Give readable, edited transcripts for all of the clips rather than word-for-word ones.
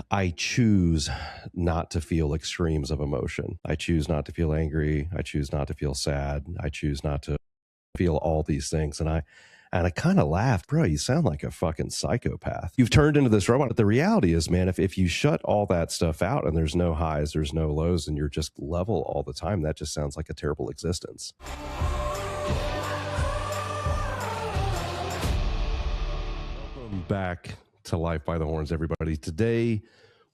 I choose not to feel extremes of emotion. I choose not to feel angry. I choose not to feel sad. I choose not to feel all these things. And I kind of laughed, bro, you sound like a fucking psychopath. You've turned into this robot. But the reality is, man, if you shut all that stuff out and there's no highs, there's no lows, and you're just level all the time, that just sounds like a terrible existence. Welcome back to Life by the Horns, everybody. Today,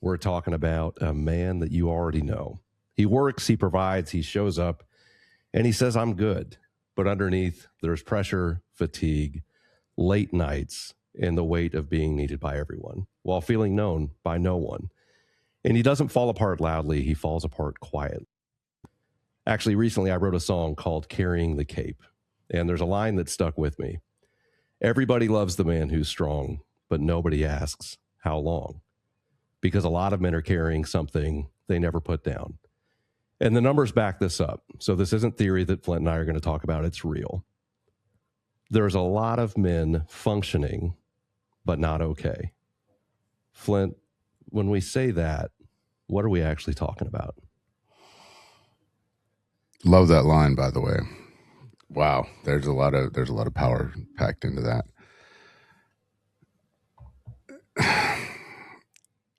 we're talking about a man that you already know. He works, he provides, he shows up, and he says, I'm good. But underneath, there's pressure, fatigue, late nights, and the weight of being needed by everyone while feeling known by no one. And he doesn't fall apart loudly. He falls apart quietly. Actually, recently, I wrote a song called Carrying the Cape. And there's a line that stuck with me. Everybody loves the man who's strong, but nobody asks how long. Because a lot of men are carrying something they never put down. And the numbers back this up. So this isn't theory that Flint and I are going to talk about. It's real. There's a lot of men functioning, but not okay. Flint, when we say that, what are we actually talking about? Love that line, by the way. Wow, there's a lot of power packed into that.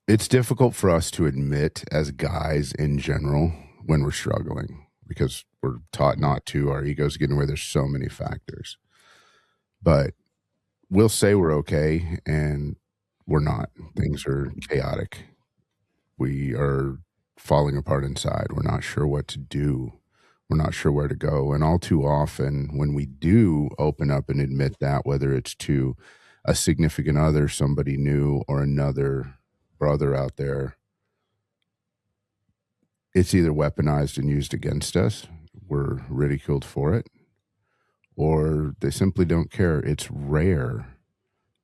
It's difficult for us to admit as guys in general when we're struggling because we're taught not to. Our egos get in the way. There's so many factors. But we'll say we're okay and we're not. Things are chaotic. We are falling apart inside. We're not sure what to do. We're not sure where to go. And all too often when we do open up and admit that, whether it's to a significant other, somebody new, or another brother out there, it's either weaponized and used against us, we're ridiculed for it, or they simply don't care. It's rare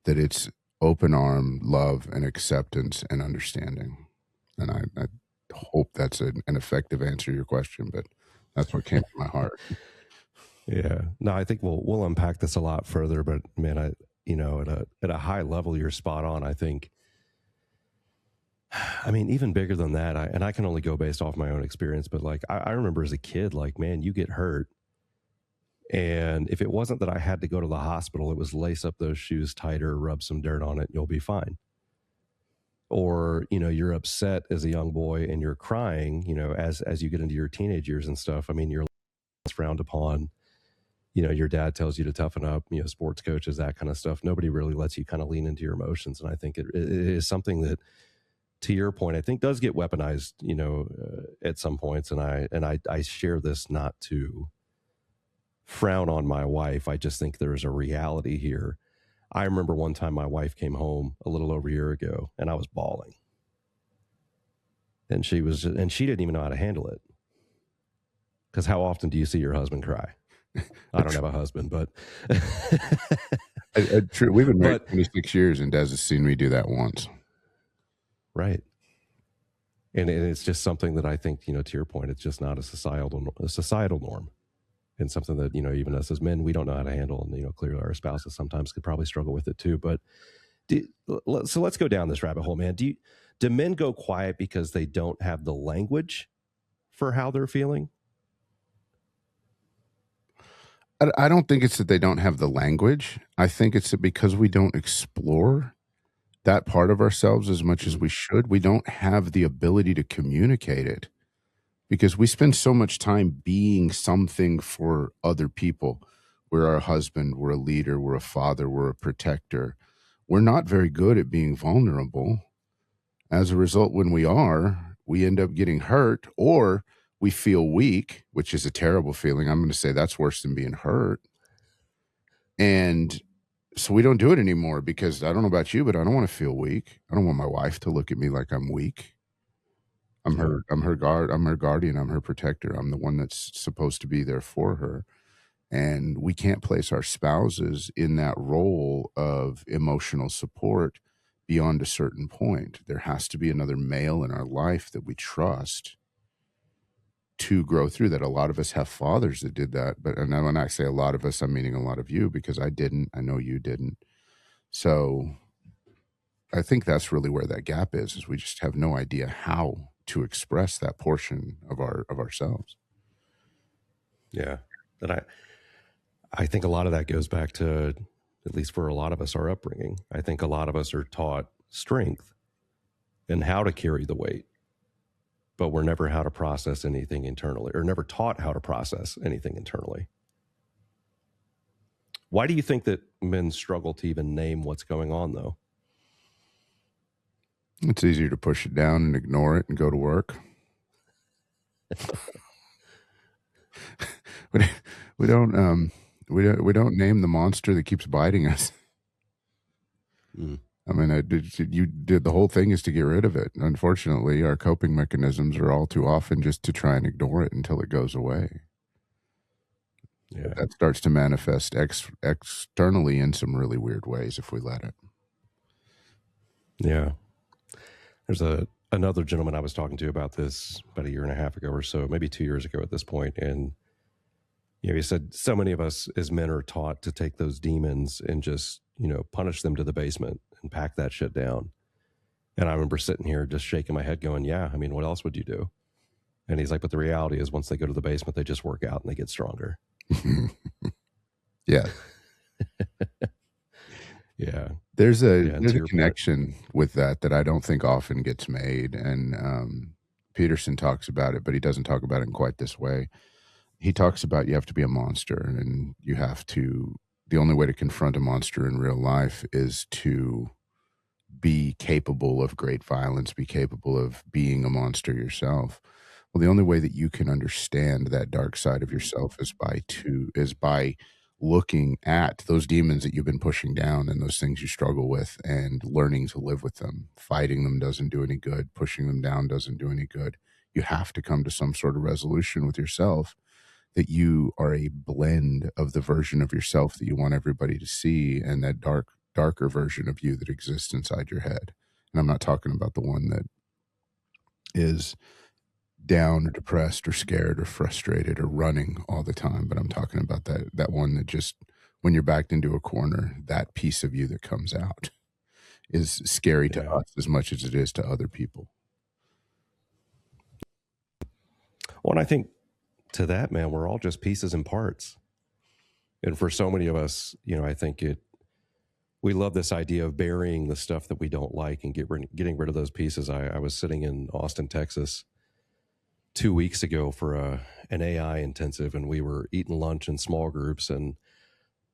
that it's open arm love and acceptance and understanding. And I hope that's an effective answer to your question, but that's what came to my heart. Yeah. No, I think we'll unpack this a lot further, but man, at a high level, you're spot on. I mean, even bigger than that, I can only go based off my own experience, but like, I remember as a kid, like, man, you get hurt. And if it wasn't that I had to go to the hospital, it was lace up those shoes tighter, rub some dirt on it, and you'll be fine. Or, you're upset as a young boy and you're crying, as you get into your teenage years and stuff. I mean, you're frowned upon, your dad tells you to toughen up, sports coaches, that kind of stuff. Nobody really lets you kind of lean into your emotions. And I think it is something that, to your point, I think does get weaponized, at some points. And I share this not to frown on my wife. I just think there's a reality here. I remember one time my wife came home a little over a year ago and I was bawling. And she didn't even know how to handle it. Because how often do you see your husband cry? I don't have a husband, but True. We've been married 26 years and Des has seen me do that once. Right. And it's just something that I think, to your point, it's just not a societal norm. And something that, even us as men, we don't know how to handle. And, clearly our spouses sometimes could probably struggle with it too. But so let's go down this rabbit hole, man. Do men go quiet because they don't have the language for how they're feeling? I don't think it's that they don't have the language. I think it's that because we don't explore that part of ourselves as much as we should, we don't have the ability to communicate it. Because we spend so much time being something for other people. We're a husband, we're a leader, we're a father, we're a protector. We're not very good at being vulnerable. As a result, when we are, we end up getting hurt or we feel weak, which is a terrible feeling. I'm going to say that's worse than being hurt. And so we don't do it anymore because I don't know about you, but I don't want to feel weak. I don't want my wife to look at me like I'm weak. I'm her guardian, I'm her protector. I'm the one that's supposed to be there for her. And we can't place our spouses in that role of emotional support beyond a certain point. There has to be another male in our life that we trust to grow through that. A lot of us have fathers that did that, but and when I say a lot of us, I'm meaning a lot of you because I didn't. I know you didn't. So I think that's really where that gap is we just have no idea how to express that portion of ourselves. Yeah. And I think a lot of that goes back to, at least for a lot of us, our upbringing. I think a lot of us are taught strength and how to carry the weight, but we're never how to process anything internally, or never taught how to process anything internally. Why do you think that men struggle to even name what's going on, though? It's easier to push it down and ignore it and go to work. we don't name the monster that keeps biting us. I mean, the whole thing is to get rid of it. Unfortunately, our coping mechanisms are all too often just to try and ignore it until it goes away. Yeah. That starts to manifest externally in some really weird ways if we let it. Yeah. There's another gentleman I was talking to about this about a year and a half ago or so, maybe 2 years ago at this point. And, he said so many of us as men are taught to take those demons and just, punish them to the basement and pack that shit down. And I remember sitting here just shaking my head going, yeah, I mean, what else would you do? And he's like, but the reality is once they go to the basement, they just work out and they get stronger. Yeah. Yeah. There's a connection with that I don't think often gets made. And Peterson talks about it, but he doesn't talk about it in quite this way. He talks about you have to be a monster, and the only way to confront a monster in real life is to be capable of great violence, be capable of being a monster yourself. Well, the only way that you can understand that dark side of yourself is by looking at those demons that you've been pushing down and those things you struggle with and learning to live with them. Fighting them doesn't do any good. Pushing them down doesn't do any good. You have to come to some sort of resolution with yourself that you are a blend of the version of yourself that you want everybody to see and that darker version of you that exists inside your head. And I'm not talking about the one that is down or depressed or scared or frustrated or running all the time, but I'm talking about that one that just, when you're backed into a corner, that piece of you that comes out is scary to us as much as it is to other people. Well, and I think to that, man, we're all just pieces and parts. And for so many of us, I think we love this idea of burying the stuff that we don't like and getting rid of those pieces. I was sitting in Austin, Texas 2 weeks ago for an AI intensive, and we were eating lunch in small groups, and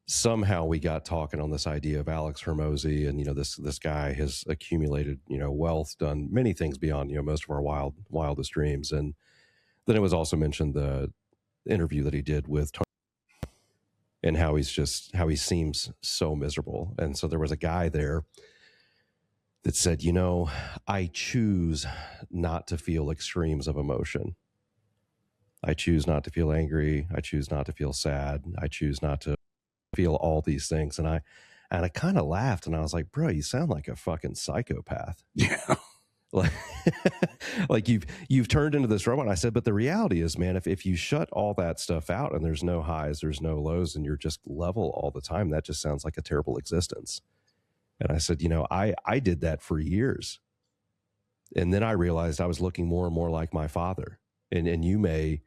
somehow we got talking on this idea of Alex Hormozy, and this guy has accumulated wealth, done many things beyond most of our wildest dreams. And then it was also mentioned the interview that he did with Tony and how he seems so miserable. And so there was a guy there that said, I choose not to feel extremes of emotion. I choose not to feel angry. I choose not to feel sad. I choose not to feel all these things. And I kind of laughed, and I was like, bro, you sound like a fucking psychopath. Yeah. Like you've turned into this robot. I said, but the reality is, man, if you shut all that stuff out and there's no highs, there's no lows, and you're just level all the time, that just sounds like a terrible existence. And I said, I did that for years. And then I realized I was looking more and more like my father. And you may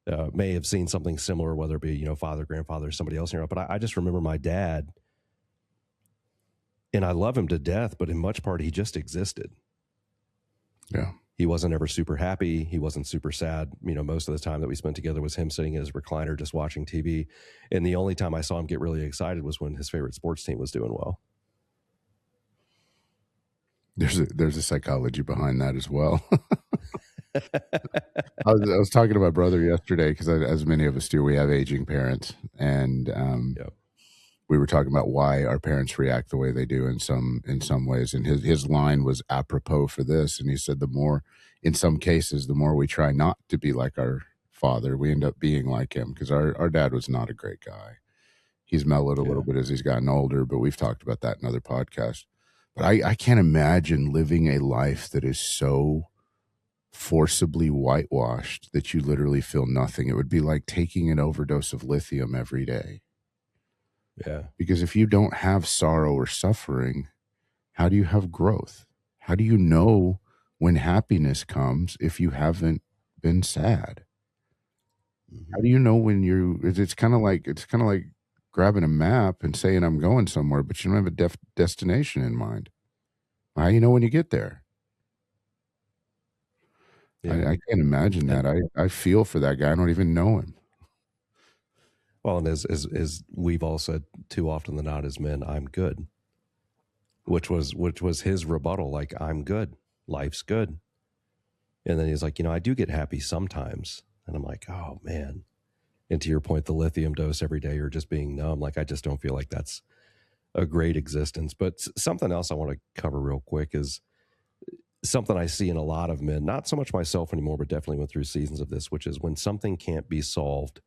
have seen something similar, whether it be, father, grandfather, somebody else in your life. But I just remember my dad, and I love him to death, but in much part, he just existed. Yeah. He wasn't ever super happy. He wasn't super sad. Most of the time that we spent together was him sitting in his recliner, just watching TV. And the only time I saw him get really excited was when his favorite sports team was doing well. There's a psychology behind that as well. I was talking to my brother yesterday because, as many of us do, we have aging parents, and we were talking about why our parents react the way they do in some ways. And his line was apropos for this, and he said, in some cases, the more we try not to be like our father, we end up being like him, because our dad was not a great guy. He's mellowed a little bit as he's gotten older, but we've talked about that in other podcasts. But I can't imagine living a life that is so forcibly whitewashed that you literally feel nothing. It would be like taking an overdose of lithium every day. Yeah. Because if you don't have sorrow or suffering, how do you have growth? How do you know when happiness comes if you haven't been sad? How do you know when it's kind of like grabbing a map and saying I'm going somewhere, but you don't have a destination in mind. How do you know when you get there? Yeah. I can't imagine that. I feel for that guy. I don't even know him. Well, and as we've all said too often than not as men, I'm good. Which was his rebuttal, like, I'm good. Life's good. And then he's like, I do get happy sometimes. And I'm like, oh man. And to your point, the lithium dose every day or just being numb, like I just don't feel like that's a great existence. But something else I want to cover real quick is something I see in a lot of men, not so much myself anymore, but definitely went through seasons of this, which is when something can't be solved,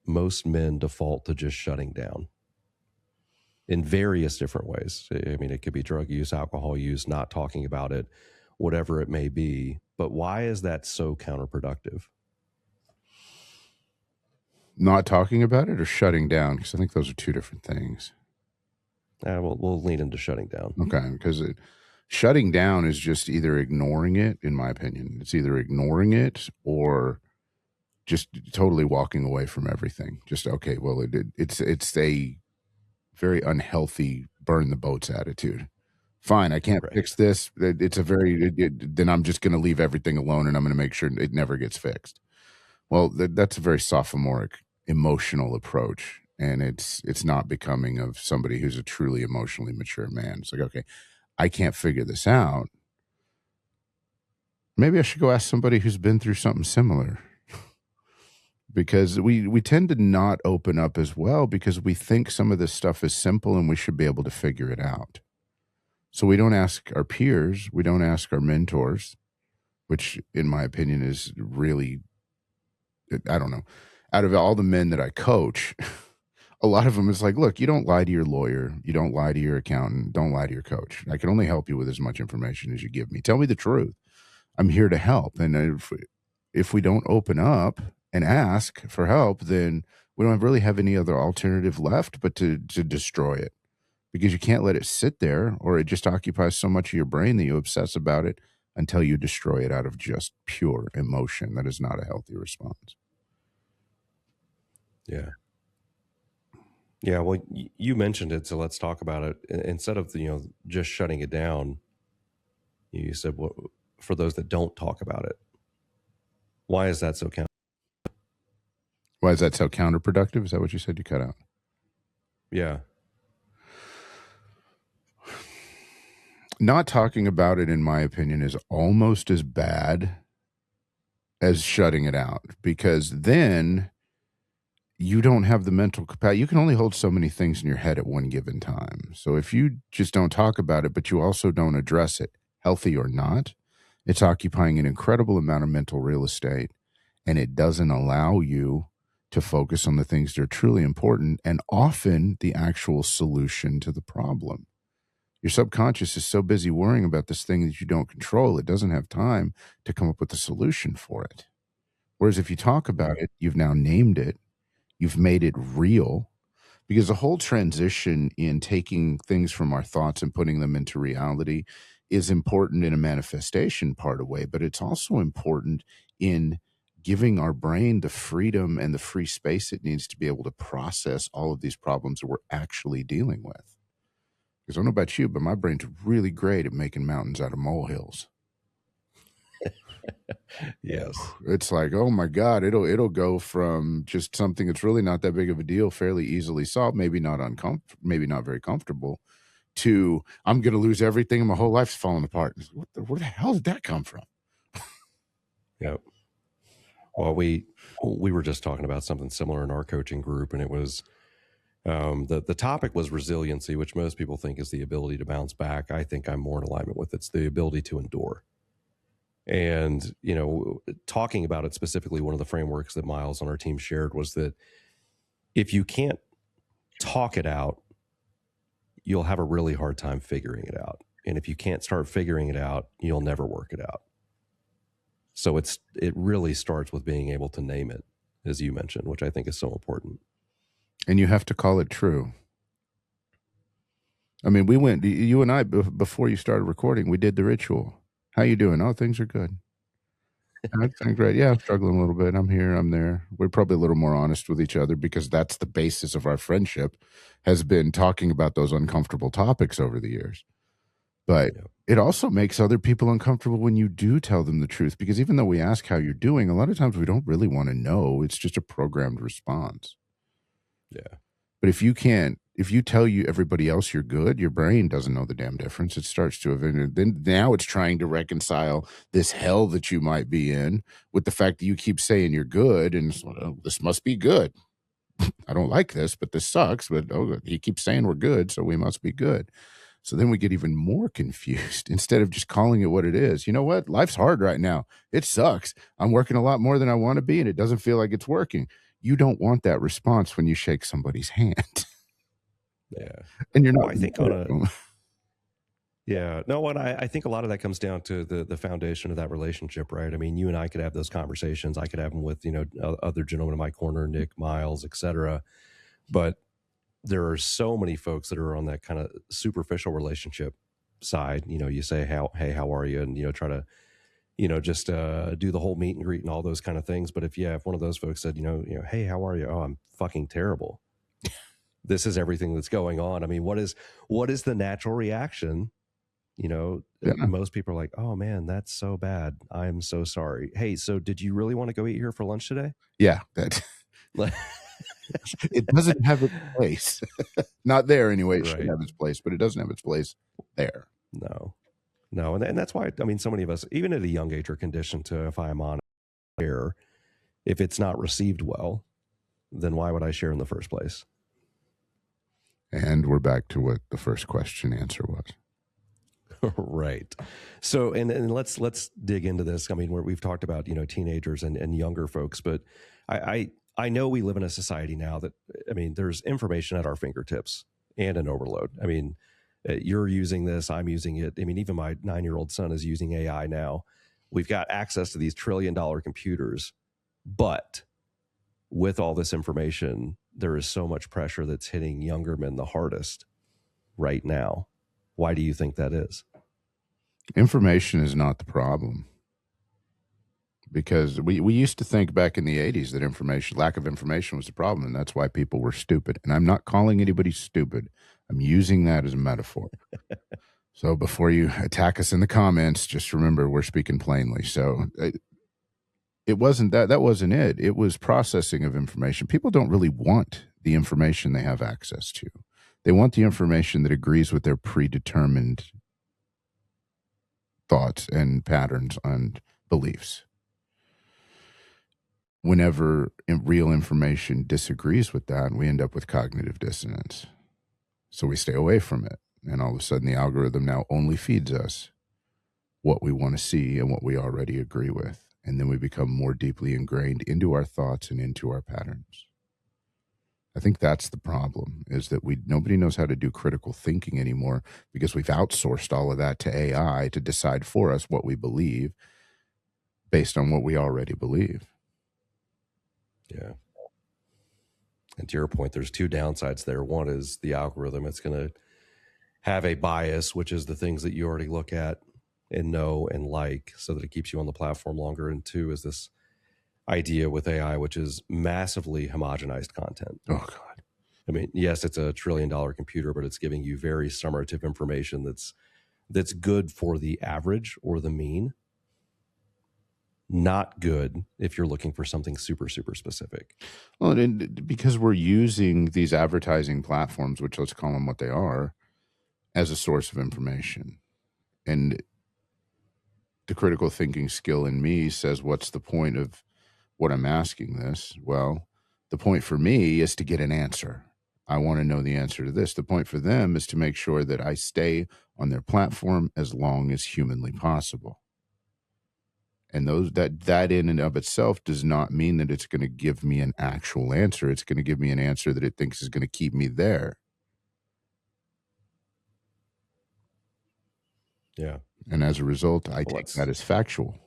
most men default to just shutting down in various different ways. I mean, it could be drug use, alcohol use, not talking about it, whatever it may be. But why is that so counterproductive? Not talking about it or shutting down? Because I think those are two different things. We'll lean into shutting down. Okay, because shutting down is just either ignoring it, in my opinion. It's either ignoring it or just totally walking away from everything. Just, okay, well, it's a very unhealthy burn the boats attitude. Fine, I can't fix this. It's a very, then I'm just going to leave everything alone and I'm going to make sure it never gets fixed. Well, that's a very sophomoric, emotional approach. And it's not becoming of somebody who's a truly emotionally mature man. It's like, okay, I can't figure this out. Maybe I should go ask somebody who's been through something similar. Because we tend to not open up as well because we think some of this stuff is simple and we should be able to figure it out. So we don't ask our peers, we don't ask our mentors, which in my opinion is really, I don't know, out of all the men that I coach, a lot of them is like, look, you don't lie to your lawyer, you don't lie to your accountant, don't lie to your coach. I can only help you with as much information as you give me. Tell me the truth. I'm here to help. And if we don't open up and ask for help, then we don't really have any other alternative left but to destroy it, because you can't let it sit there or it just occupies so much of your brain that you obsess about it until you destroy it out of just pure emotion. That is not a healthy response. Yeah. Yeah. Well, you mentioned it, so let's talk about it. Instead of just shutting it down, you said, well, for those that don't talk about it, why is that so counterproductive? Why is that so counterproductive? Is that what you said? You cut out. Yeah. Not talking about it, in my opinion, is almost as bad as shutting it out, because then you don't have the mental capacity. You can only hold so many things in your head at one given time. So if you just don't talk about it, but you also don't address it, healthy or not, it's occupying an incredible amount of mental real estate, and it doesn't allow you to focus on the things that are truly important and often the actual solution to the problem. Your subconscious is so busy worrying about this thing that you don't control, it doesn't have time to come up with a solution for it. Whereas if you talk about it, you've now named it, you've made it real, because the whole transition in taking things from our thoughts and putting them into reality is important in a manifestation part of way, but it's also important in giving our brain the freedom and the free space it needs to be able to process all of these problems that we're actually dealing with. Because I don't know about you, but my brain's really great at making mountains out of molehills. Yes. It's like, oh my God, it'll go from just something that's really not that big of a deal, fairly easily solved, maybe not maybe not very comfortable, to I'm going to lose everything and my whole life's falling apart. Where the hell did that come from? Yep. Well, we were just talking about something similar in our coaching group, and it was the topic was resiliency, which most people think is the ability to bounce back. I think I'm more in alignment with it's the ability to endure. And, talking about it specifically, one of the frameworks that Miles on our team shared was that if you can't talk it out, you'll have a really hard time figuring it out. And if you can't start figuring it out, you'll never work it out. So it really starts with being able to name it, as you mentioned, which I think is so important. And you have to call it true. I mean, you and I, before you started recording, we did the ritual. How you doing? Oh, things are good. Everything's great. Yeah, I'm struggling a little bit. I'm here, I'm there. We're probably a little more honest with each other because that's the basis of our friendship, has been talking about those uncomfortable topics over the years. But it also makes other people uncomfortable when you do tell them the truth, because even though we ask how you're doing, a lot of times we don't really want to know. It's just a programmed response. Yeah. But if you tell everybody else you're good, your brain doesn't know the damn difference. It starts to then now it's trying to reconcile this hell that you might be in with the fact that you keep saying you're good, and this must be good. I don't like this, but this sucks. But he keeps saying we're good, so we must be good. So then we get even more confused instead of just calling it what it is. You know what? Life's hard right now. It sucks. I'm working a lot more than I want to be, and it doesn't feel like it's working. You don't want that response when you shake somebody's hand. Yeah. And you're not. I think yeah. No, what I think a lot of that comes down to the foundation of that relationship, right? I mean, you and I could have those conversations. I could have them with, other gentlemen in my corner, Nick, Miles, etc. But there are so many folks that are on that kind of superficial relationship side. You say, hey, how are you? And, try to, just do the whole meet and greet and all those kind of things. But if one of those folks said, hey, how are you? Oh, I'm fucking terrible. This is everything that's going on. I mean, what is the natural reaction? Most people are like, oh man, that's so bad. I'm so sorry. Hey, so did you really want to go eat here for lunch today? Yeah. It doesn't have its place. Not there anyway. It should have its place, but it doesn't have its place there. No. And that's why, I mean, so many of us, even at a young age, are conditioned to, if I'm on air, if it's not received well, then why would I share in the first place? And we're back to what the first question answer was. Right. So, and let's dig into this. I mean, we've talked about, teenagers and younger folks, but I know we live in a society now that, I mean, there's information at our fingertips and an overload. I mean, you're using this, I'm using it. I mean, even my 9-year-old son is using AI now. We've got access to these $1 trillion computers, but with all this information, there is so much pressure that's hitting younger men the hardest right now. Why do you think that is? Information is not the problem. Because we used to think back in the 80s that lack of information was the problem, and that's why people were stupid. And I'm not calling anybody stupid. I'm using that as a metaphor. So before you attack us in the comments, just remember we're speaking plainly. So it wasn't that wasn't it. It was processing of information. People don't really want the information they have access to. They want the information that agrees with their predetermined thoughts and patterns and beliefs. Whenever real information disagrees with that, we end up with cognitive dissonance. So we stay away from it. And all of a sudden, the algorithm now only feeds us what we want to see and what we already agree with. And then we become more deeply ingrained into our thoughts and into our patterns. I think that's the problem, is that nobody knows how to do critical thinking anymore because we've outsourced all of that to AI to decide for us what we believe based on what we already believe. Yeah. And to your point, there's two downsides there. One is the algorithm. It's going to have a bias, which is the things that you already look at and know and like, so that it keeps you on the platform longer. And two is this idea with AI, which is massively homogenized content. Oh, God. I mean, yes, it's $1 trillion computer, but it's giving you very summative information that's good for the average or the mean. Not good if you're looking for something super, super specific. Well, and because we're using these advertising platforms, which let's call them what they are, as a source of information. And the critical thinking skill in me says, what's the point of what I'm asking this? Well, the point for me is to get an answer. I want to know the answer to this. The point for them is to make sure that I stay on their platform as long as humanly possible. And that in and of itself does not mean that it's going to give me an actual answer. It's going to give me an answer that it thinks is going to keep me there. Yeah. And as a result, I take that as factual.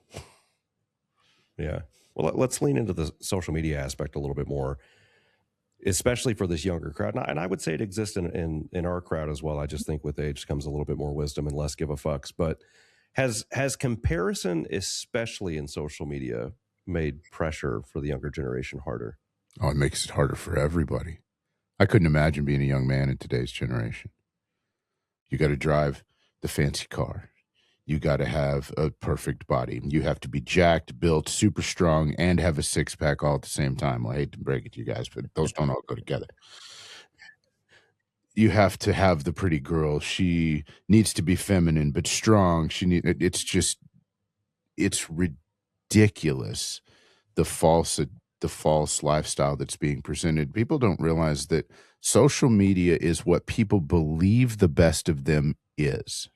Yeah. Well, let's lean into the social media aspect a little bit more. especially for this younger crowd. And I would say it exists in our crowd as well. I just think with age comes a little bit more wisdom and less give a fucks. But has comparison, especially in social media, made pressure for the younger generation harder? Oh, it makes it harder for everybody. I couldn't imagine being a young man in today's generation. You got to drive the fancy car. You got to have a perfect body. You have to be jacked, built, super strong, and have a six-pack all at the same time. Well, I hate to break it to you guys, but those don't all go together. You have to have the pretty girl. She needs to be feminine but strong. It's ridiculous, the false lifestyle that's being presented. People don't realize that social media is what people believe the best of them is.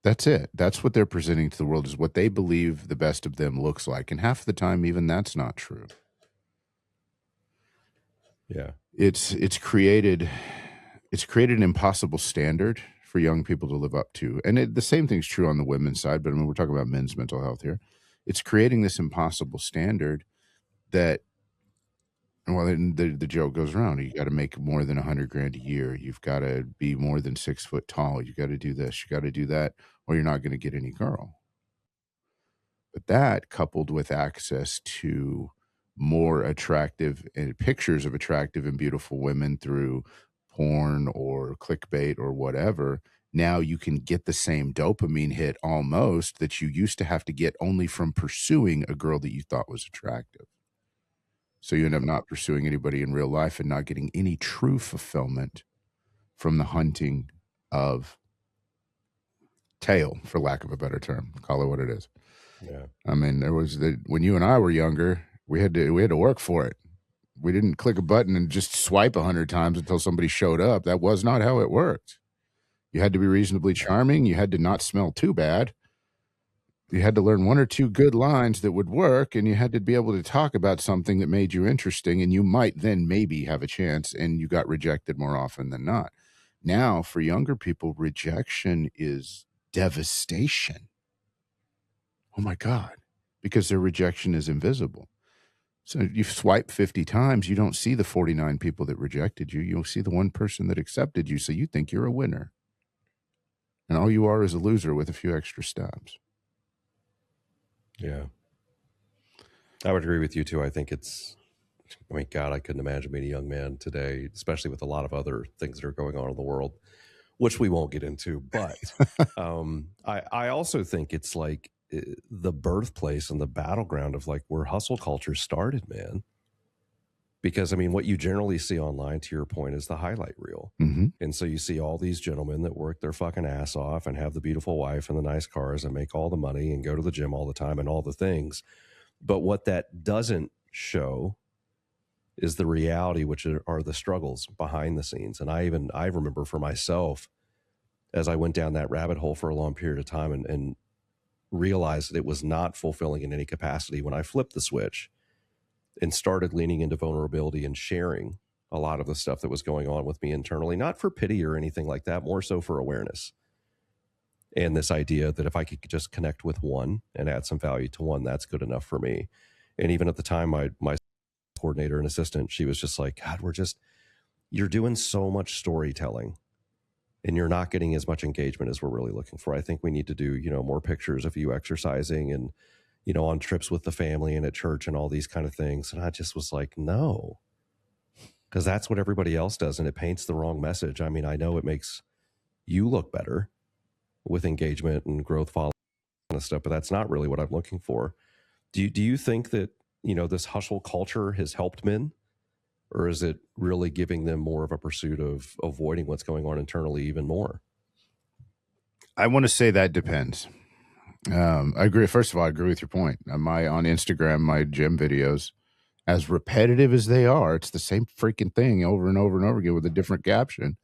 That's it. That's what they're presenting to the world, is what they believe the best of them looks like. And half the time, even that's not true. Yeah. It's created an impossible standard for young people to live up to. And the same thing's true on the women's side, but I mean, we're talking about men's mental health here. It's creating this impossible standard that, well, the joke goes around. You got to make more than $100,000 a year. You've got to be more than 6 foot tall. You got to do this. You got to do that, or you're not going to get any girl. But that, coupled with access to more attractive pictures of attractive and beautiful women through porn or clickbait or whatever, now you can get the same dopamine hit almost that you used to have to get only from pursuing a girl that you thought was attractive. So you end up not pursuing anybody in real life and not getting any true fulfillment from the hunting of tail, for lack of a better term. Call it what it is. Yeah. I mean, when you and I were younger, we had to work for it. We didn't click a button and just swipe 100 times until somebody showed up. That was not how it worked. You had to be reasonably charming. You had to not smell too bad. You had to learn 1 or 2 good lines that would work, and you had to be able to talk about something that made you interesting, and you might then maybe have a chance, and you got rejected more often than not. Now, for younger people, rejection is devastation. Oh my God, because their rejection is invisible. So you swipe 50 times, you don't see the 49 people that rejected you. You'll see the one person that accepted you, so you think you're a winner. And all you are is a loser with a few extra steps. Yeah. I would agree with you too. I think God, I couldn't imagine being a young man today, especially with a lot of other things that are going on in the world, which we won't get into. But I also think it's like the birthplace and the battleground of like where hustle culture started, man. Because I mean, what you generally see online, to your point, is the highlight reel. Mm-hmm. And so you see all these gentlemen that work their fucking ass off and have the beautiful wife and the nice cars and make all the money and go to the gym all the time and all the things. But what that doesn't show is the reality, which are the struggles behind the scenes. And I remember for myself, as I went down that rabbit hole for a long period of time and realized that it was not fulfilling in any capacity, when I flipped the switch and started leaning into vulnerability and sharing a lot of the stuff that was going on with me internally, not for pity or anything like that, more so for awareness. And this idea that if I could just connect with one and add some value to one, that's good enough for me. And even at the time, my coordinator and assistant, she was just like, God, you're doing so much storytelling and you're not getting as much engagement as we're really looking for. I think we need to do, more pictures of you exercising and, on trips with the family and at church and all these kind of things. And I just was like, no, because that's what everybody else does. And it paints the wrong message. I mean, I know it makes you look better with engagement and growth following kind of stuff, but that's not really what I'm looking for. Do you think that, this hustle culture has helped men, or is it really giving them more of a pursuit of avoiding what's going on internally even more? I want to say that depends. I agree. First of all, I agree with your point. On Instagram, my gym videos, as repetitive as they are, it's the same freaking thing over and over and over again with a different caption.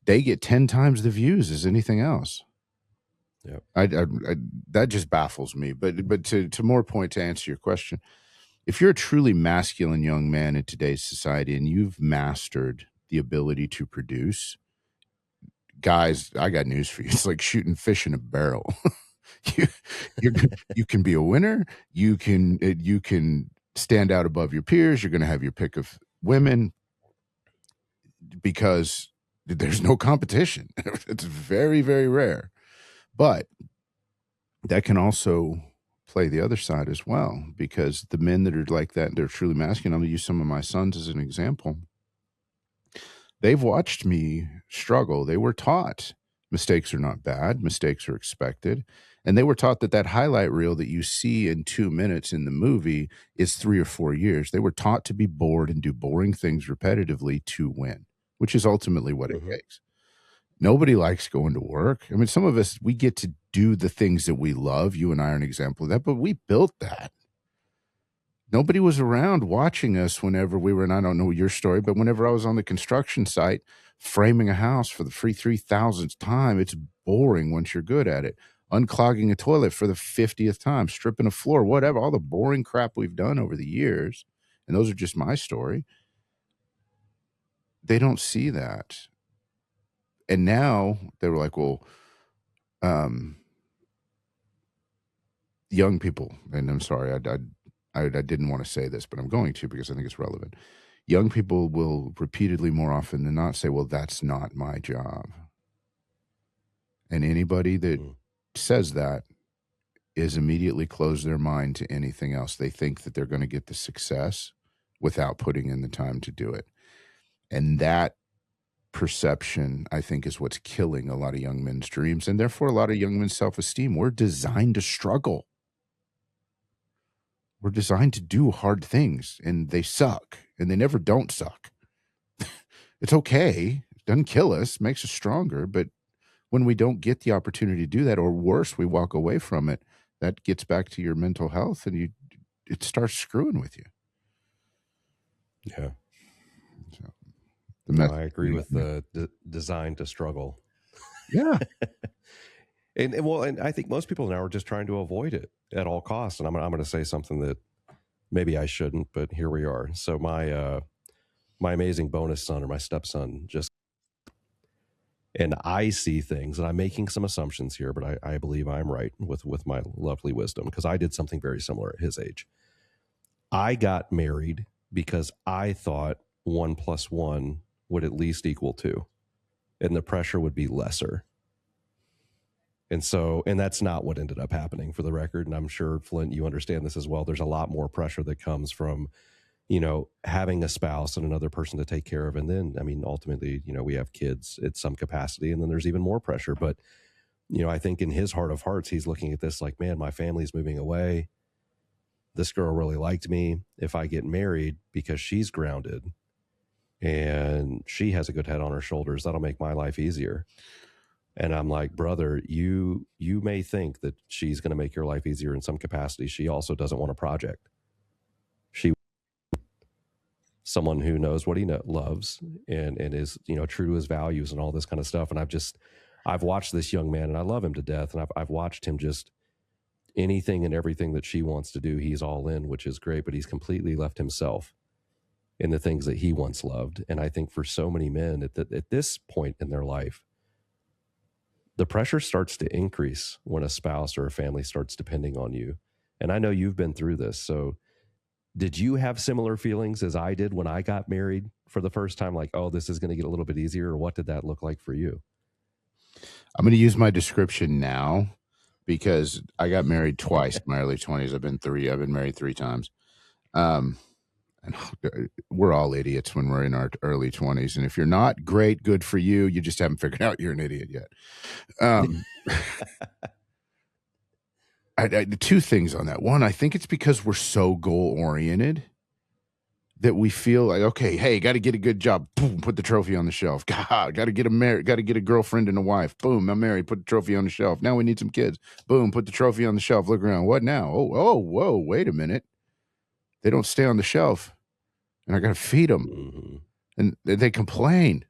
They get 10 times the views as anything else. Yeah, that just baffles me. But to more point, to answer your question, if you're a truly masculine young man in today's society and you've mastered the ability to produce, guys, I got news for you. It's like shooting fish in a barrel. You can be a winner. You can stand out above your peers. You're going to have your pick of women because there's no competition. It's very, very rare. But that can also play the other side as well, because the men that are like that, they're truly masculine. I'm going to use some of my sons as an example. They've watched me struggle. They were taught mistakes are not bad. Mistakes are expected. And they were taught that that highlight reel that you see in 2 minutes in the movie is 3 or 4 years. They were taught to be bored and do boring things repetitively to win, which is ultimately what it takes. Nobody likes going to work. I mean, some of us, we get to do the things that we love. You and I are an example of that, but we built that. Nobody was around watching us whenever we were, and I don't know your story, but whenever I was on the construction site framing a house for the 3,000th time, it's boring once you're good at it. Unclogging a toilet for the 50th time, stripping a floor, whatever, all the boring crap we've done over the years, and those are just my story. They don't see that. And now they were like, well, young people, and I'm sorry, I didn't want to say this, but I'm going to because I think it's relevant. Young people will repeatedly, more often than not, say, well, that's not my job. And anybody that says that is immediately close their mind to anything else. They think that they're going to get the success without putting in the time to do it. And that perception, I think, is what's killing a lot of young men's dreams, and therefore a lot of young men's self-esteem. We're designed to struggle. We're designed to do hard things, and they suck, and they never don't suck. It's okay. It doesn't kill us, makes us stronger. But when we don't get the opportunity to do that, or worse, we walk away from it, that gets back to your mental health, and it starts screwing with you. Yeah. So, I agree with the design to struggle. Yeah. And I think most people now are just trying to avoid it at all costs. And I'm going to say something that maybe I shouldn't, but here we are. So my amazing bonus son, or my stepson, and I see things, and I'm making some assumptions here, but I believe I'm right with my lovely wisdom, because I did something very similar at his age. I got married because I thought 1 + 1 would at least equal 2, and the pressure would be lesser. And that's not what ended up happening, for the record. And I'm sure, Flint, you understand this as well. There's a lot more pressure that comes from, having a spouse and another person to take care of. And then, I mean, ultimately, we have kids at some capacity, and then there's even more pressure. But, I think in his heart of hearts, he's looking at this like, man, my family's moving away. This girl really liked me. If I get married, because she's grounded and she has a good head on her shoulders, that'll make my life easier. And I'm like, brother, you may think that she's going to make your life easier in some capacity. She also doesn't want a project. She someone who knows what he loves and is, true to his values and all this kind of stuff. And I've watched this young man, and I love him to death. And I've watched him just anything and everything that she wants to do, he's all in, which is great. But he's completely left himself in the things that he once loved. And I think for so many men at this point in their life, the pressure starts to increase when a spouse or a family starts depending on you. And I know you've been through this. So did you have similar feelings as I did when I got married for the first time? Like, oh, this is going to get a little bit easier. Or what did that look like for you? I'm going to use my description now, because I got married twice in my early 20s. I've been married 3 times. And we're all idiots when we're in our early 20s. And if you're not, great, good for you. You just haven't figured out you're an idiot yet. The 2 things on that. One, I think it's because we're so goal-oriented that we feel like, okay, hey, got to get a good job. Boom, put the trophy on the shelf. God, got to get a girlfriend and a wife. Boom, I'm married. Put the trophy on the shelf. Now we need some kids. Boom, put the trophy on the shelf. Look around. What now? Oh, whoa, wait a minute. They don't stay on the shelf, and I got to feed them. Mm-hmm. And they complain.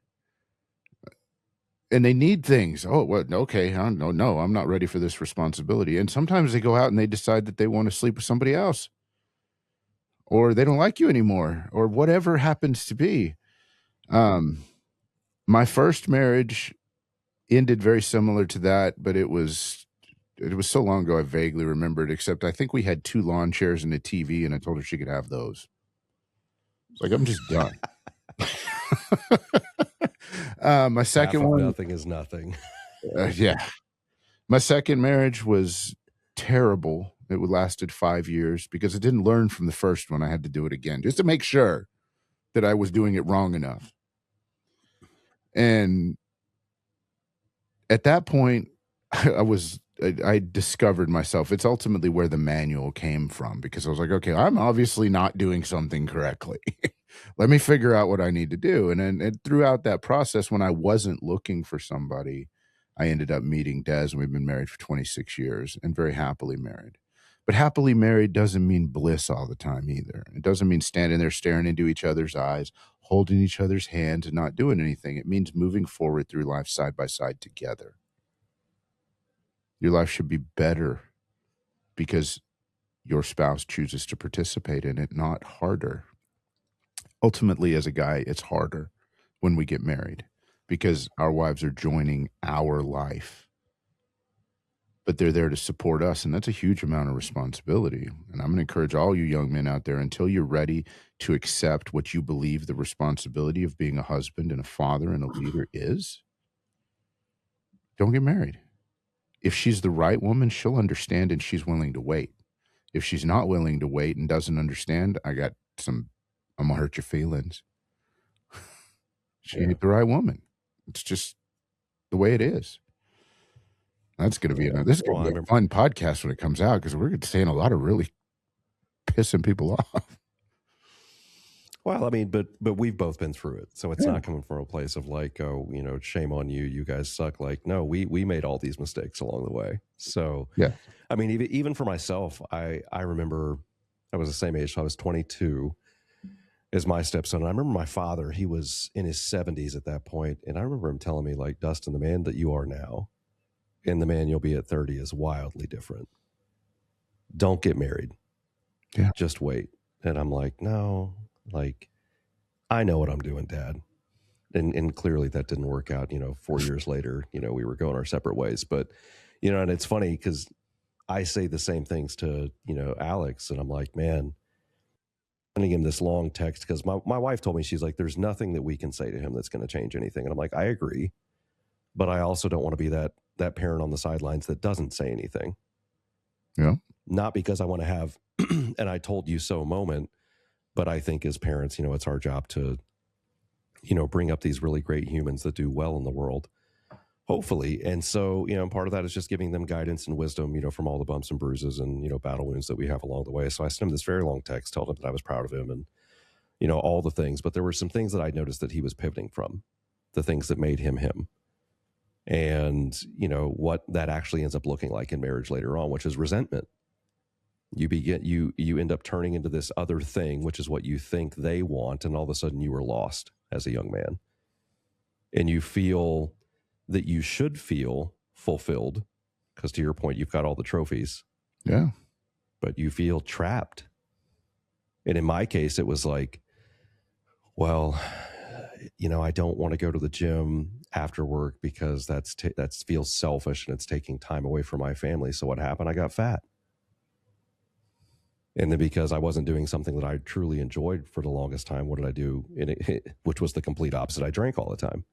And they need things. Oh, what? Okay, no, I'm not ready for this responsibility. And sometimes they go out and they decide that they want to sleep with somebody else, or they don't like you anymore, or whatever happens to be. My first marriage ended very similar to that, but it was it was so long ago I vaguely remembered, except I think we had 2 lawn chairs and a TV, and I told her she could have those. It's like, I'm just done. My second one, nothing is nothing. yeah. My second marriage was terrible. It lasted 5 years because I didn't learn from the first one. I had to do it again just to make sure that I was doing it wrong enough. And at that point, I discovered myself. It's ultimately where the manual came from, because I was like, okay, I'm obviously not doing something correctly. Let me figure out what I need to do. And throughout that process, when I wasn't looking for somebody, I ended up meeting Des, and we've been married for 26 years and very happily married. But happily married doesn't mean bliss all the time either. It doesn't mean standing there staring into each other's eyes, holding each other's hands and not doing anything. It means moving forward through life side by side together. Your life should be better because your spouse chooses to participate in it, not harder. Ultimately, as a guy, it's harder when we get married because our wives are joining our life, but they're there to support us, and that's a huge amount of responsibility. And I'm going to encourage all you young men out there, until you're ready to accept what you believe the responsibility of being a husband and a father and a leader is, don't get married. If she's the right woman, she'll understand and she's willing to wait. If she's not willing to wait and doesn't understand, I'm going to hurt your feelings. She ain't the right woman. It's just the way it is. That's going to be this is going to be a fun podcast when it comes out, because we're saying a lot of really pissing people off. Well, I mean, but we've both been through it, so it's not coming from a place of like, oh, shame on you, you guys suck. Like, no, we made all these mistakes along the way. So, yeah, I mean, even for myself, I remember I was the same age. So I was 22 as my stepson. And I remember my father; he was in his 70s at that point, and I remember him telling me, like, Dustin, the man that you are now, and the man you'll be at 30 is wildly different. Don't get married. Yeah, just wait. And I'm like, no. Like, I know what I'm doing, Dad. And clearly that didn't work out. 4 years later, we were going our separate ways. But, and it's funny because I say the same things to, Alex. And I'm like, man, sending him this long text because my wife told me, she's like, there's nothing that we can say to him that's going to change anything. And I'm like, I agree. But I also don't want to be that parent on the sidelines that doesn't say anything. Yeah. Not because I want to have an I told you so moment. But I think as parents, it's our job to, bring up these really great humans that do well in the world, hopefully. And so, part of that is just giving them guidance and wisdom, from all the bumps and bruises and, battle wounds that we have along the way. So I sent him this very long text, told him that I was proud of him and, all the things. But there were some things that I noticed that he was pivoting from, the things that made him him. And, what that actually ends up looking like in marriage later on, which is resentment. You end up turning into this other thing, which is what you think they want, and all of a sudden you are lost as a young man. And you feel that you should feel fulfilled, because to your point, you've got all the trophies. Yeah. But you feel trapped. And in my case, it was like, well, I don't want to go to the gym after work because that feels selfish and it's taking time away from my family. So what happened? I got fat. And then because I wasn't doing something that I truly enjoyed for the longest time, what did I do? Which was the complete opposite. I drank all the time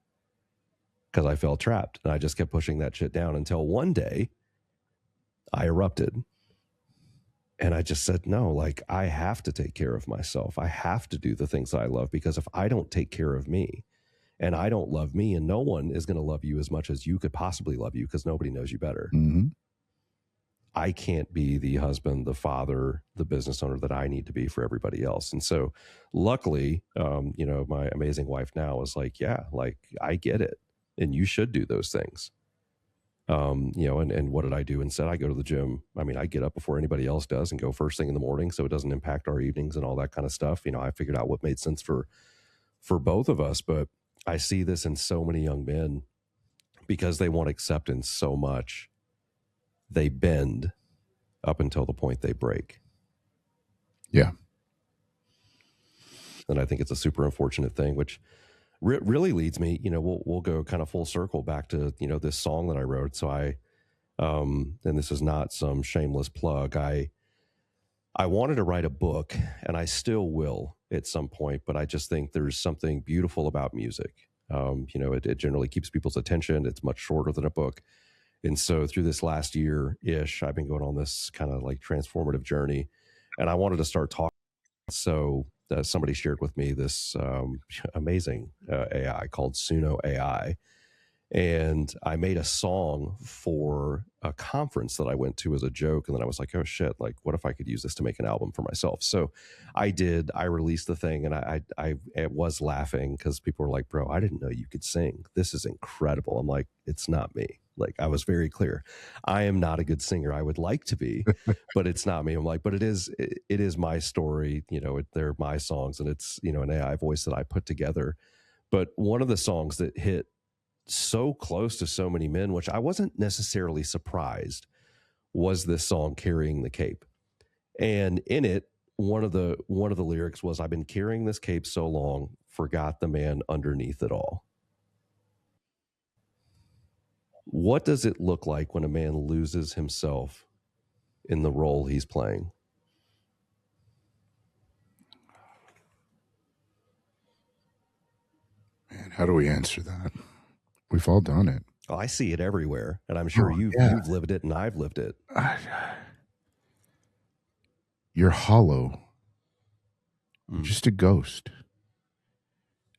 because I felt trapped. And I just kept pushing that shit down until one day I erupted. And I just said, no, like, I have to take care of myself. I have to do the things that I love, because if I don't take care of me and I don't love me, and no one is going to love you as much as you could possibly love you, because nobody knows you better. Mm-hmm. I can't be the husband, the father, the business owner that I need to be for everybody else. And so luckily, my amazing wife now is like, yeah, like, I get it. And you should do those things. And what did I do instead? I go to the gym. I mean, I get up before anybody else does and go first thing in the morning, so it doesn't impact our evenings and all that kind of stuff. I figured out what made sense for both of us. But I see this in so many young men, because they want acceptance so much. They bend up until the point they break. Yeah. And I think it's a super unfortunate thing, which really leads me, we'll go kind of full circle back to, this song that I wrote. So I And this is not some shameless plug. I wanted to write a book, and I still will at some point, but I just think there's something beautiful about music. It generally keeps people's attention. It's much shorter than a book. And so through this last year-ish, I've been going on this kind of like transformative journey, and I wanted to start talking. So somebody shared with me this amazing AI called Suno AI. And I made a song for a conference that I went to as a joke. And then I was like, oh shit, like what if I could use this to make an album for myself? So I released the thing, and I was laughing because people were like, bro, I didn't know you could sing. This is incredible. I'm like, it's not me. Like, I was very clear. I am not a good singer. I would like to be, but it's not me. I'm like, but it is my story. They're my songs, and it's, an AI voice that I put together. But one of the songs that hit so close to so many men, which I wasn't necessarily surprised, was this song "Carrying the Cape." And in it, one of the lyrics was, "I've been carrying this cape so long, forgot the man underneath it all." What does it look like when a man loses himself in the role he's playing? Man, how do we answer that? We've all done it. Oh, I see it everywhere, and I'm sure you've lived it, and I've lived it. You're hollow. You're just a ghost.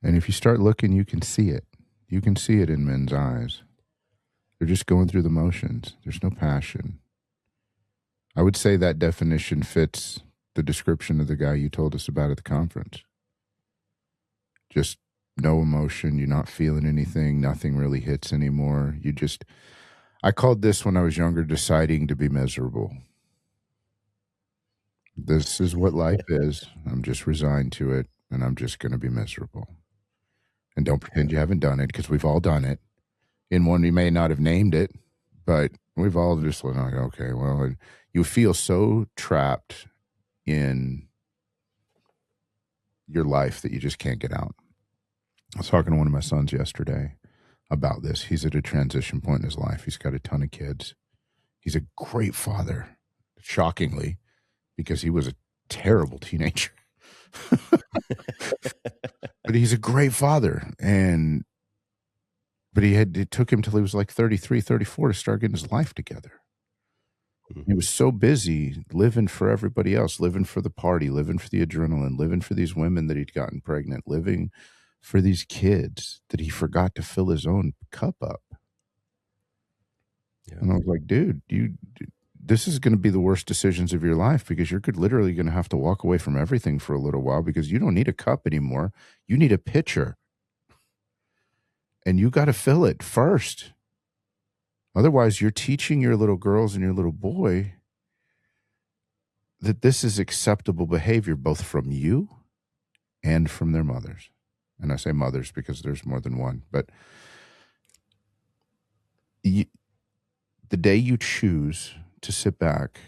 And if you start looking, you can see it. You can see it in men's eyes. They're just going through the motions. There's no passion. I would say that definition fits the description of the guy you told us about at the conference. Just no emotion. You're not feeling anything. Nothing really hits anymore. I called this when I was younger, deciding to be miserable. This is what life is. I'm just resigned to it, and I'm just going to be miserable. And don't pretend you haven't done it, because we've all done it. In one, we may not have named it, but we've all just like, okay, well, you feel so trapped in your life that you just can't get out. I was talking to one of my sons yesterday about this. He's at a transition point in his life. He's got a ton of kids. He's a great father, shockingly, because he was a terrible teenager. But he's a great father. But it took him till he was like 33, 34 to start getting his life together. He was so busy living for everybody else, living for the party, living for the adrenaline, living for these women that he'd gotten pregnant, living for these kids, that he forgot to fill his own cup up. Yeah. And I was like, dude, this is going to be the worst decisions of your life, because you're literally going to have to walk away from everything for a little while, because you don't need a cup anymore. You need a pitcher. And you got to fill it first. Otherwise, you're teaching your little girls and your little boy that this is acceptable behavior, both from you and from their mothers. And I say mothers because there's more than one. But the day you choose to sit back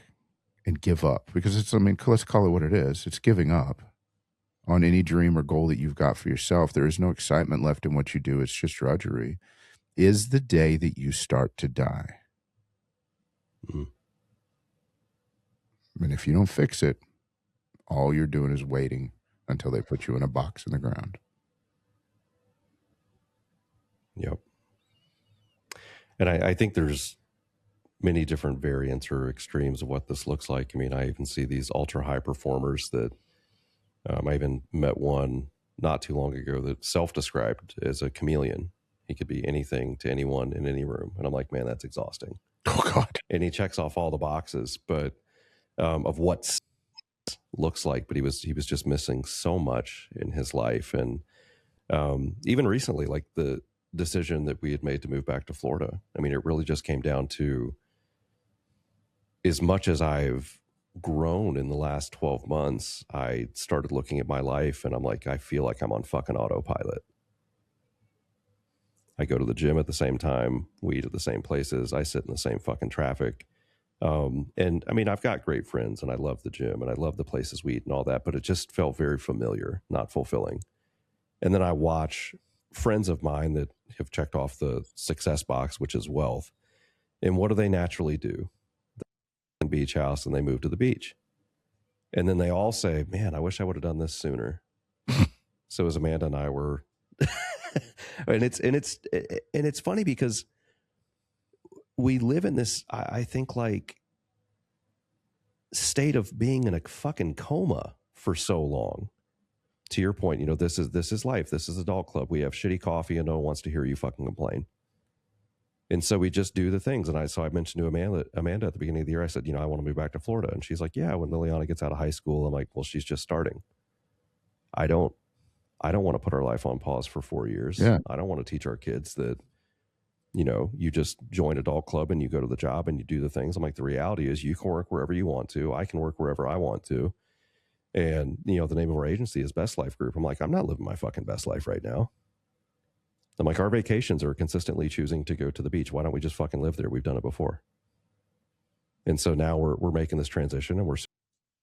and give up, because let's call it what it is. It's giving up on any dream or goal that you've got for yourself. There is no excitement left in what you do. It's just drudgery. Is the day that you start to die. And if you don't fix it, all you're doing is waiting until they put you in a box in the ground. Yep. And I think there's many different variants or extremes of what this looks like. I mean, I even see these ultra high performers that I even met one not too long ago that self-described as a chameleon. He could be anything to anyone in any room. And I'm like, man, that's exhausting. Oh, God. And he checks off all the boxes, but of what looks like, but he was just missing so much in his life. And even recently, like the decision that we had made to move back to Florida, I mean, it really just came down to, as much as I've grown in the last 12 months, I started looking at my life and I'm like, I feel like I'm on fucking autopilot. I go to the gym at the same time. We eat at the same places. I sit in the same fucking traffic. And I mean, I've got great friends and I love the gym and I love the places we eat and all that, but it just felt very familiar, not fulfilling. And then I watch friends of mine that have checked off the success box, which is wealth. And what do they naturally do? They beach house and they move to the beach. And then they all say, man, I wish I would have done this sooner. So as Amanda and I were, and it's funny because we live in this, I think, like, state of being in a fucking coma for so long. To your point, you know, this is life. This is adult club. We have shitty coffee and no one wants to hear you fucking complain. And so we just do the things. And I mentioned to Amanda at the beginning of the year, I said, you know, I want to move back to Florida. And she's like, yeah, when Liliana gets out of high school. I'm like, well, she's just starting. I don't want to put our life on pause for 4 years. Yeah. I don't want to teach our kids that, you know, you just join adult club and you go to the job and you do the things. I'm like, the reality is you can work wherever you want to. I can work wherever I want to. And, you know, the name of our agency is Best Life Group. I'm like, I'm not living my fucking best life right now. I'm like, our vacations are consistently choosing to go to the beach. Why don't we just fucking live there? We've done it before. And so now we're making this transition and we're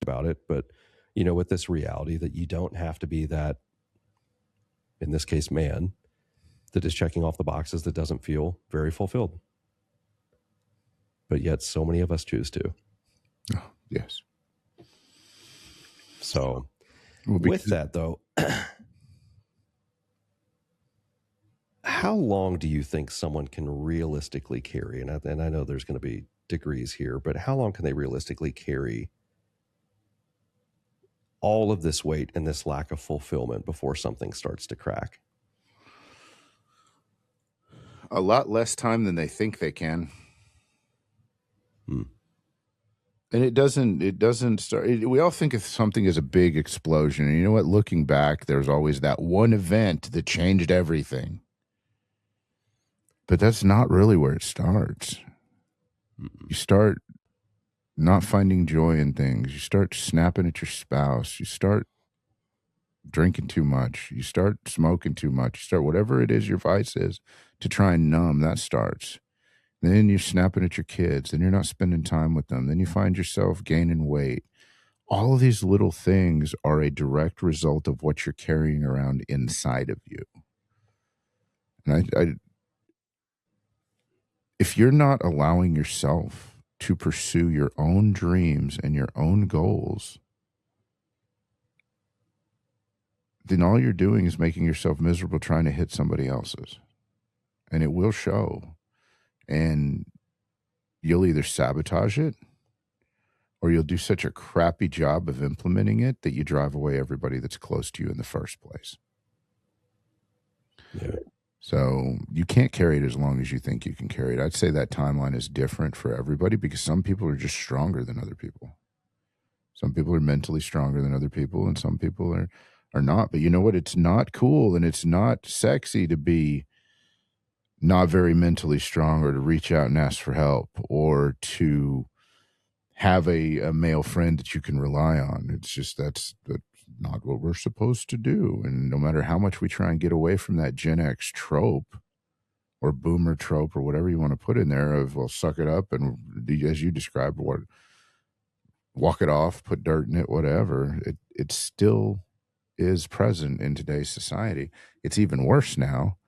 about it. But, you know, with this reality that you don't have to be that, in this case, man, that is checking off the boxes that doesn't feel very fulfilled. But yet so many of us choose to. Oh, yes. So with that, though, how long do you think someone can realistically carry? And I know there's going to be degrees here, but how long can they realistically carry all of this weight and this lack of fulfillment before something starts to crack? A lot less time than they think they can. And it doesn't start. We all think of something as a big explosion. And you know what? Looking back, there's always that one event that changed everything. But that's not really where it starts. You start not finding joy in things. You start snapping at your spouse. You start drinking too much. You start smoking too much. You start whatever it is your vice is to try and numb. That starts. Then you're snapping at your kids. Then you're not spending time with them. Then you find yourself gaining weight. All of these little things are a direct result of what you're carrying around inside of you. And if you're not allowing yourself to pursue your own dreams and your own goals, then all you're doing is making yourself miserable trying to hit somebody else's. And it will show. And you'll either sabotage it or you'll do such a crappy job of implementing it that you drive away everybody that's close to you in the first place. Yeah. So you can't carry it as long as you think you can carry it. I'd say that timeline is different for everybody because some people are just stronger than other people. Some people are mentally stronger than other people and some people are not. But you know what? It's not cool and it's not sexy to be not very mentally strong or to reach out and ask for help or to have a male friend that you can rely on. It's just that's not what we're supposed to do. And no matter how much we try and get away from that Gen X trope or boomer trope or whatever you want to put in there of, well, suck it up and, as you described, walk it off, put dirt in it, whatever, it still is present in today's society. It's even worse now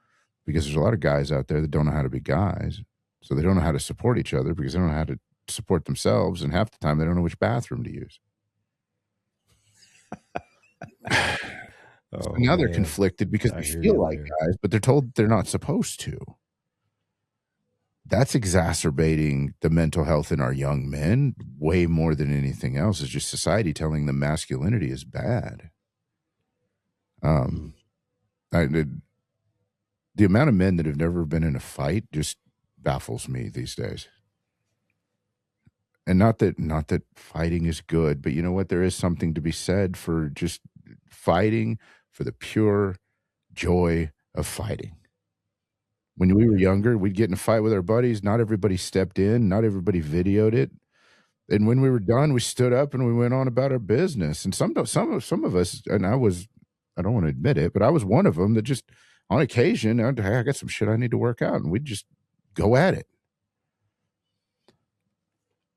because there's a lot of guys out there that don't know how to be guys. So they don't know how to support each other because they don't know how to support themselves. And half the time they don't know which bathroom to use. So now they're conflicted because they feel like guys, but they're told they're not supposed to. That's exacerbating the mental health in our young men way more than anything else. Is just society telling them masculinity is bad. The amount of men that have never been in a fight just baffles me these days. And not that fighting is good, but you know what? There is something to be said for just fighting for the pure joy of fighting. When we were younger, we'd get in a fight with our buddies. Not everybody stepped in. Not everybody videoed it. And when we were done, we stood up and we went on about our business. And some of us, and I don't want to admit it, but I was one of them that just on occasion, I got some shit I need to work out, and we'd just go at it.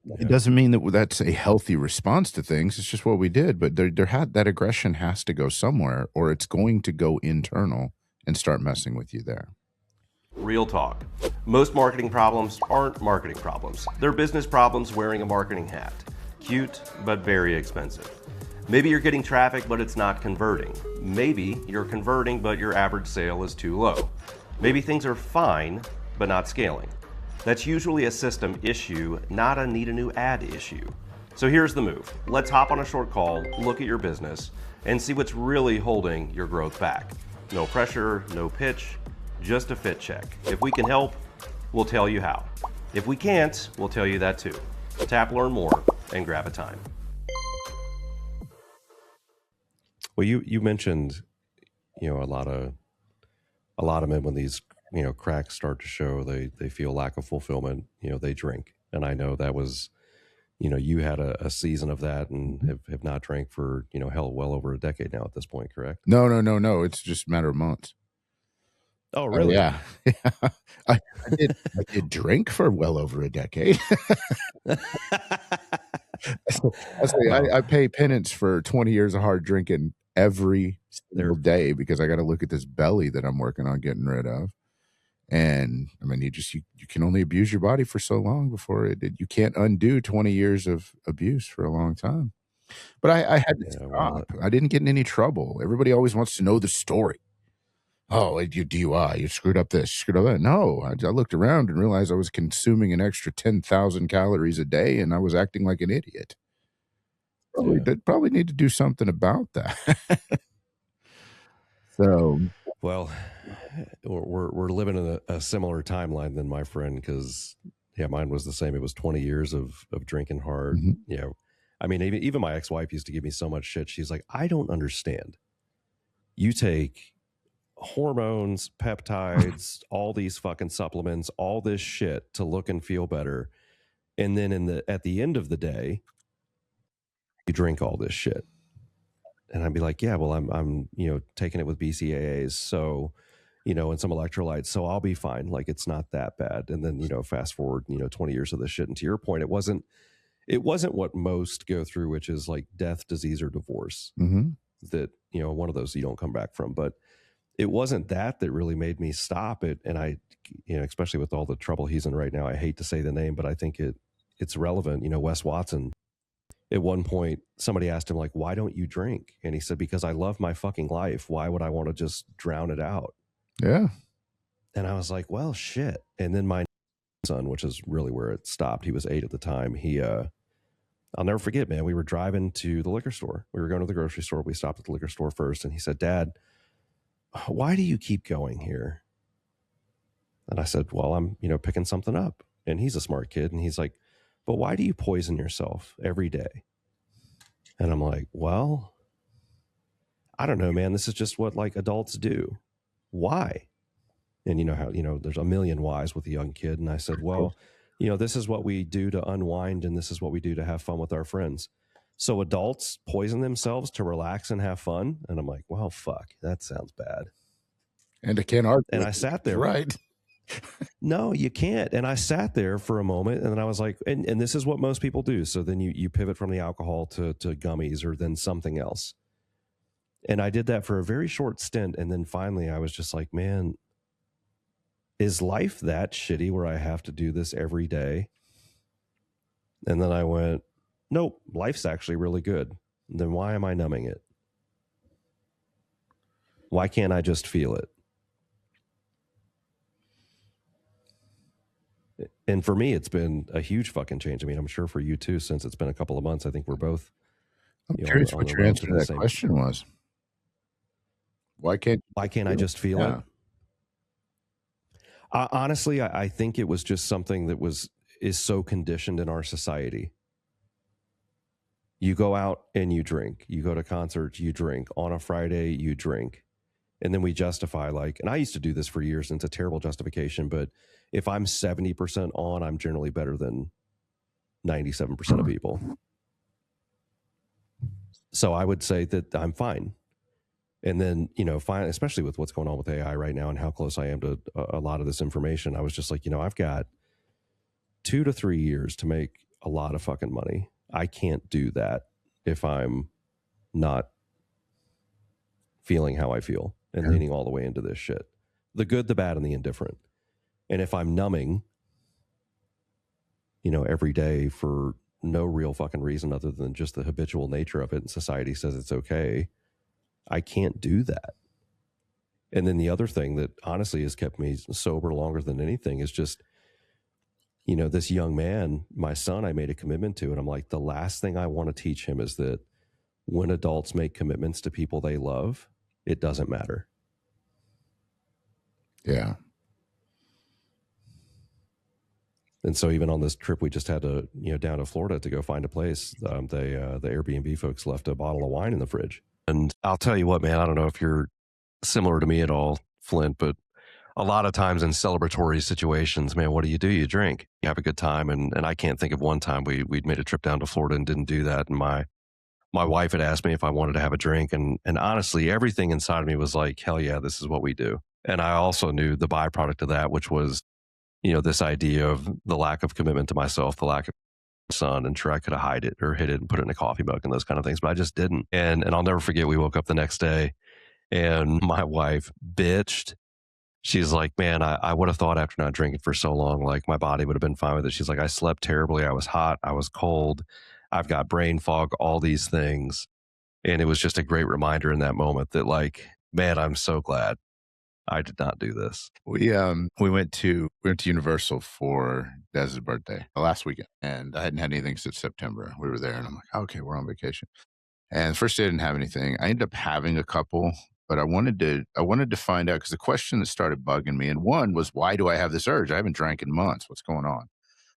Yeah. It doesn't mean that that's a healthy response to things. It's just what we did. But that aggression has to go somewhere, or it's going to go internal and start messing with you there. Real talk. Most marketing problems aren't marketing problems. They're business problems wearing a marketing hat. Cute, but very expensive. Maybe you're getting traffic, but it's not converting. Maybe you're converting, but your average sale is too low. Maybe things are fine, but not scaling. That's usually a system issue, not a need a new ad issue. So here's the move. Let's hop on a short call, look at your business, and see what's really holding your growth back. No pressure, no pitch, just a fit check. If we can help, we'll tell you how. If we can't, we'll tell you that too. Tap learn more and grab a time. Well, you mentioned, a lot of men, when these, cracks start to show, they feel lack of fulfillment, they drink. And I know that was, you had a season of that and have not drank for, hell, well over a decade now at this point, correct? No. It's just a matter of months. Oh, really? Yeah. I did drink for well over a decade. I pay penance for 20 years of hard drinking every single day because I got to look at this belly that I'm working on getting rid of. And I mean, you can only abuse your body for so long before you can't undo 20 years of abuse for a long time. But I had to stop. I didn't get in any trouble. Everybody always wants to know the story. Oh, you DUI, you screwed up this, screwed up that. No, I looked around and realized I was consuming an extra 10,000 calories a day and I was acting like an idiot. Probably need to do something about that. So, well, we're living in a similar timeline than my friend, because mine was the same. It was 20 years of drinking hard. Mm-hmm. I mean, even my ex-wife used to give me so much shit. She's like, I don't understand. You take hormones, peptides, all these fucking supplements, all this shit to look and feel better, and then at the end of the day, you drink all this shit. And I'd be like, yeah, well, I'm taking it with BCAAs, so and some electrolytes, so I'll be fine. Like, it's not that bad. And then fast forward 20 years of this shit, and to your point, it wasn't what most go through, which is like death, disease, or divorce. Mm-hmm. That one of those you don't come back from. But it wasn't that really made me stop it. And I, especially with all the trouble he's in right now, I hate to say the name, but I think it's relevant. Wes Watson, at one point, somebody asked him, like, why don't you drink? And he said, because I love my fucking life. Why would I want to just drown it out? Yeah. And I was like, well, shit. And then my son, which is really where it stopped, he was 8 at the time. I'll never forget, man. We were driving to the liquor store. We were going to the grocery store. We stopped at the liquor store first. And he said, Dad, why do you keep going here? And I said, well, I'm, picking something up. And he's a smart kid. And he's like, but why do you poison yourself every day? And I'm like, well, I don't know, man. This is just what like adults do. Why? And you know how, there's a million whys with a young kid. And I said, well, this is what we do to unwind, and this is what we do to have fun with our friends. So adults poison themselves to relax and have fun. And I'm like, well, fuck, that sounds bad. And I can't argue. And I sat there. Right. No, you can't. And I sat there for a moment, and then I was like, and this is what most people do. So then you pivot from the alcohol to gummies or then something else. And I did that for a very short stint. And then finally I was just like, man, is life that shitty where I have to do this every day? And then I went, nope, life's actually really good. Then why am I numbing it? Why can't I just feel it? And for me, it's been a huge fucking change. I mean, I'm sure for you too, since it's been a couple of months. I think we're both. I'm curious what your answer to that question was. Why can't I just feel it? Honestly, I think it was just something that is so conditioned in our society. You go out and you drink. You go to concerts, you drink. On a Friday, you drink. And then we justify, like, and I used to do this for years, and it's a terrible justification, but if I'm 70% on, I'm generally better than 97% of people. So I would say that I'm fine. And then, fine, especially with what's going on with AI right now and how close I am to a lot of this information, I was just like, I've got 2 to 3 years to make a lot of fucking money. I can't do that if I'm not feeling how I feel and leaning all the way into this shit. The good, the bad, and the indifferent. And if I'm numbing, you know, every day for no real fucking reason other than just the habitual nature of it, and society says it's okay, I can't do that. And then the other thing that honestly has kept me sober longer than anything is just, you know, this young man, my son, I made a commitment to, and I'm like, the last thing I want to teach him is that when adults make commitments to people they love, it doesn't matter. Yeah. And so even on this trip we just had to, you know, down to Florida to go find a place, the Airbnb folks left a bottle of wine in the fridge. And I'll tell you what, man, I don't know if you're similar to me at all, Flint, but a lot of times in celebratory situations, man, what do? You drink, you have a good time. And I can't think of one time we'd made a trip down to Florida and didn't do that. And my wife had asked me if I wanted to have a drink. And honestly, everything inside of me was like, hell yeah, this is what we do. And I also knew the byproduct of that, which was, you know, this idea of the lack of commitment to myself, the lack of son, and sure, I could have hide it or hid it and put it in a coffee mug and those kind of things, but I just didn't. And I'll never forget, we woke up the next day and my wife bitched. She's like, man, I would have thought after not drinking for so long, like my body would have been fine with it. She's like, I slept terribly. I was hot. I was cold. I've got brain fog, all these things. And it was just a great reminder in that moment that, like, man, I'm so glad I did not do this. We went to Universal for Dez's birthday last weekend, and I hadn't had anything since September. We were there, and I'm like, okay, we're on vacation. And first day I didn't have anything. I ended up having a couple, but I wanted to find out, because the question that started bugging me, and one was, why do I have this urge? I haven't drank in months. What's going on?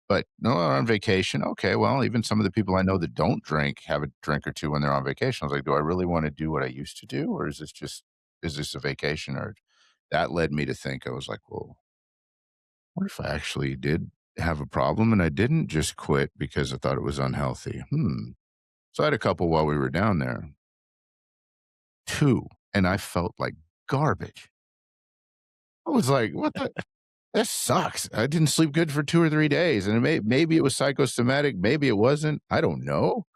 But no, on vacation. Okay, well, even some of the people I know that don't drink have a drink or two when they're on vacation. I was like, do I really want to do what I used to do, or is this a vacation urge? That led me to think, I was like, well, what if I actually did have a problem and I didn't just quit because I thought it was unhealthy? So I had a couple while we were down there. 2, and I felt like garbage. I was like, what the? That sucks. I didn't sleep good for 2 or 3 days, and maybe it was psychosomatic, maybe it wasn't. I don't know.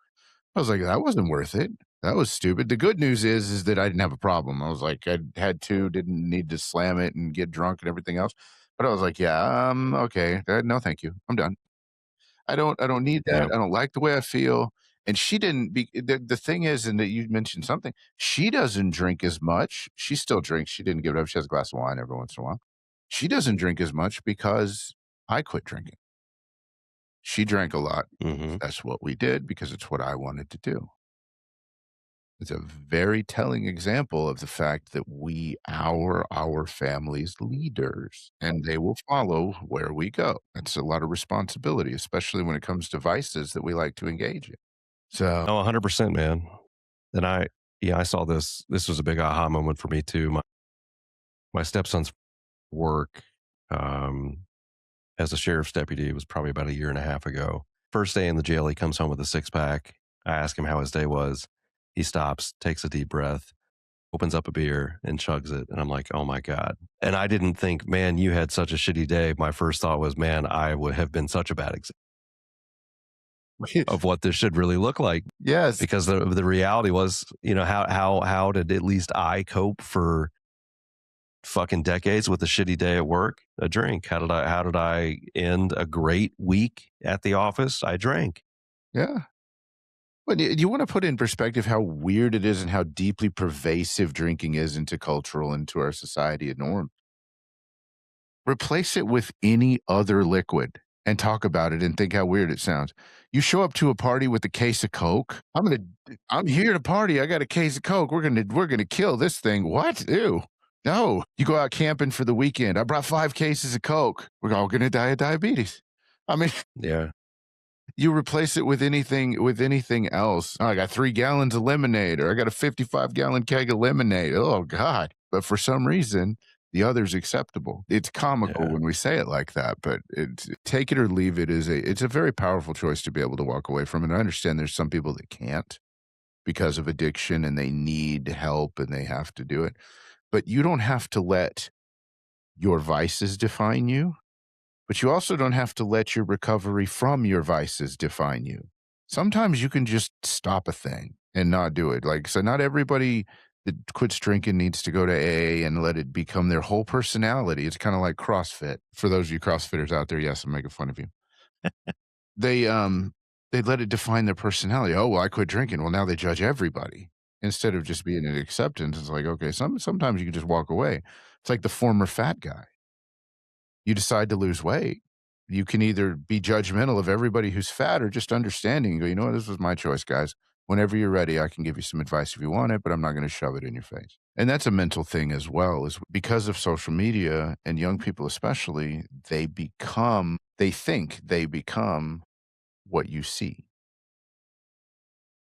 I was like, that wasn't worth it. That was stupid. The good news is that I didn't have a problem. I was like, I had 2, didn't need to slam it and get drunk and everything else. But I was like, yeah, okay. No, thank you. I'm done. I don't need that. Yeah. I don't like the way I feel. And she didn't be the thing is, and that you mentioned something, she doesn't drink as much. She still drinks. She didn't give it up. She has a glass of wine every once in a while. She doesn't drink as much because I quit drinking. She drank a lot. Mm-hmm. That's what we did because it's what I wanted to do. It's a very telling example of the fact that we are our family's leaders, and they will follow where we go. That's a lot of responsibility, especially when it comes to vices that we like to engage in. So, Oh, 100%, man. And I saw this. This was a big aha moment for me too. My stepson's work as a sheriff's deputy, it was probably about 1.5 years ago. First day in the jail, he comes home with a 6-pack. I ask him how his day was. He stops, takes a deep breath, opens up a beer and chugs it. And I'm like, oh my God. And I didn't think, man, you had such a shitty day. My first thought was, man, I would have been such a bad example of what this should really look like. yes, Because the reality was, you know, how did at least I cope for fucking decades with a shitty day at work? A drink. How did I end a great week at the office? I drank. yeah. But you want to put in perspective how weird it is and how deeply pervasive drinking is into cultural, into our society and norm. Replace it with any other liquid and talk about it and think how weird it sounds. You show up to a party with a case of Coke. I'm here to party. I got a case of Coke. We're gonna kill this thing. What? Ew. No. You go out camping for the weekend. I brought 5 cases of Coke. We're all gonna die of diabetes. I mean, Yeah. you replace it with anything else. Oh, I got 3 gallons of lemonade, or I got a 55-gallon keg of lemonade. Oh God. But for some reason, the other's acceptable. It's comical when we say it like that, but it's take it or leave it it's a very powerful choice to be able to walk away from. And I understand there's some people that can't because of addiction and they need help and they have to do it. But you don't have to let your vices define you, but you also don't have to let your recovery from your vices define you. Sometimes you can just stop a thing and not do it. Like, so not everybody that quits drinking needs to go to AA and let it become their whole personality. It's kind of like CrossFit. For those of you CrossFitters out there, yes, I'm making fun of you. They let it define their personality. Oh, well, I quit drinking. Well, now they judge everybody instead of just being an acceptance. It's like, okay, sometimes you can just walk away. It's like the former fat guy. You decide to lose weight. You can either be judgmental of everybody who's fat or just understanding and go, you know what, this was my choice, guys. Whenever you're ready, I can give you some advice if you want it, but I'm not going to shove it in your face. And that's a mental thing as well, is because of social media and young people especially, they think they become what you see.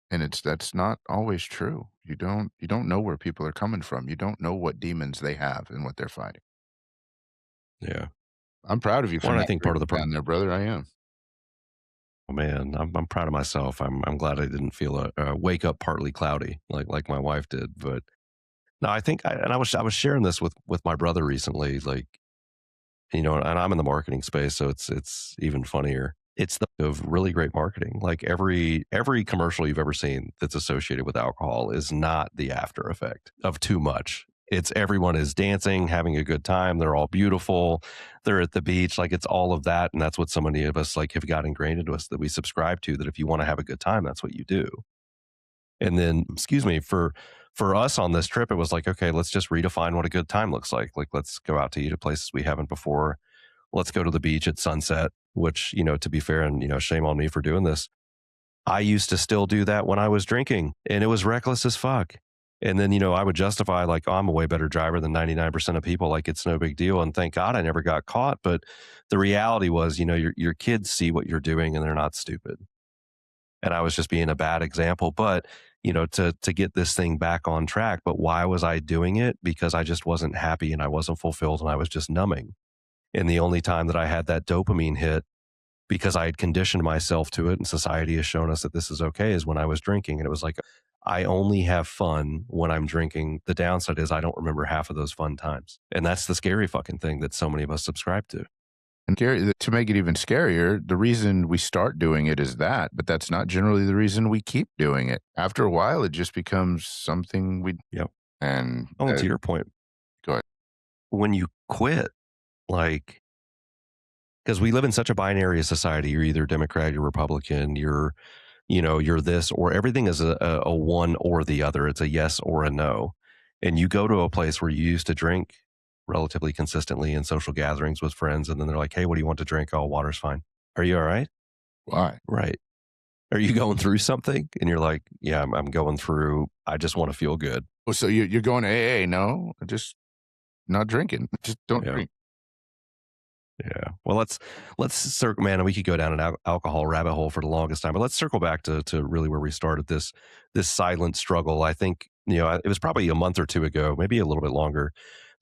And that's not always true. You don't know where people are coming from. You don't know what demons they have and what they're fighting. Yeah. I'm proud of you for Well, and I not think part of the drinking down there, brother. I am. Oh, man, I'm proud of myself. I'm glad I didn't feel a wake up partly cloudy like my wife did. But no, I think I was sharing this with my brother recently. Like, and I'm in the marketing space, so it's even funnier. It's the of really great marketing. Like every commercial you've ever seen that's associated with alcohol is not the after effect of too much. It's everyone is dancing, having a good time. They're all beautiful. They're at the beach. Like it's all of that. And that's what so many of us like have got ingrained into us that we subscribe to, that if you want to have a good time, that's what you do. And then, excuse me, for us on this trip, it was like, okay, let's just redefine what a good time looks like. Like, let's go out to eat at places we haven't before. Let's go to the beach at sunset, which, to be fair, and, shame on me for doing this. I used to still do that when I was drinking, and it was reckless as fuck. And then, I would justify like, oh, I'm a way better driver than 99% of people. Like, it's no big deal. And thank God I never got caught. But the reality was, your kids see what you're doing and they're not stupid. And I was just being a bad example. But, to get this thing back on track. But why was I doing it? Because I just wasn't happy and I wasn't fulfilled and I was just numbing. And the only time that I had that dopamine hit, because I had conditioned myself to it and society has shown us that this is okay, is when I was drinking. And it was like, I only have fun when I'm drinking. The downside is I don't remember half of those fun times. And that's the scary fucking thing that so many of us subscribe to. And to make it even scarier, the reason we start doing it is that, but that's not generally the reason we keep doing it. After a while, it just becomes something we. Yep. And Oh, to your point, go ahead. When you quit, like, because we live in such a binary society, you're either Democrat, you're Republican, you're this, or everything is a one or the other. It's a yes or a no. And you go to a place where you used to drink relatively consistently in social gatherings with friends, and then they're like, hey, what do you want to drink? Oh, water's fine. Are you all right? Why? Right. Are you going through something? And you're like, yeah, I'm going through, I just want to feel good. Oh, so you're going to AA? No, just not drinking. Just don't drink. Yeah. Well, let's circle, man. We could go down an alcohol rabbit hole for the longest time, but let's circle back to really where we started this silent struggle. I think it was probably a month or two ago, maybe a little bit longer.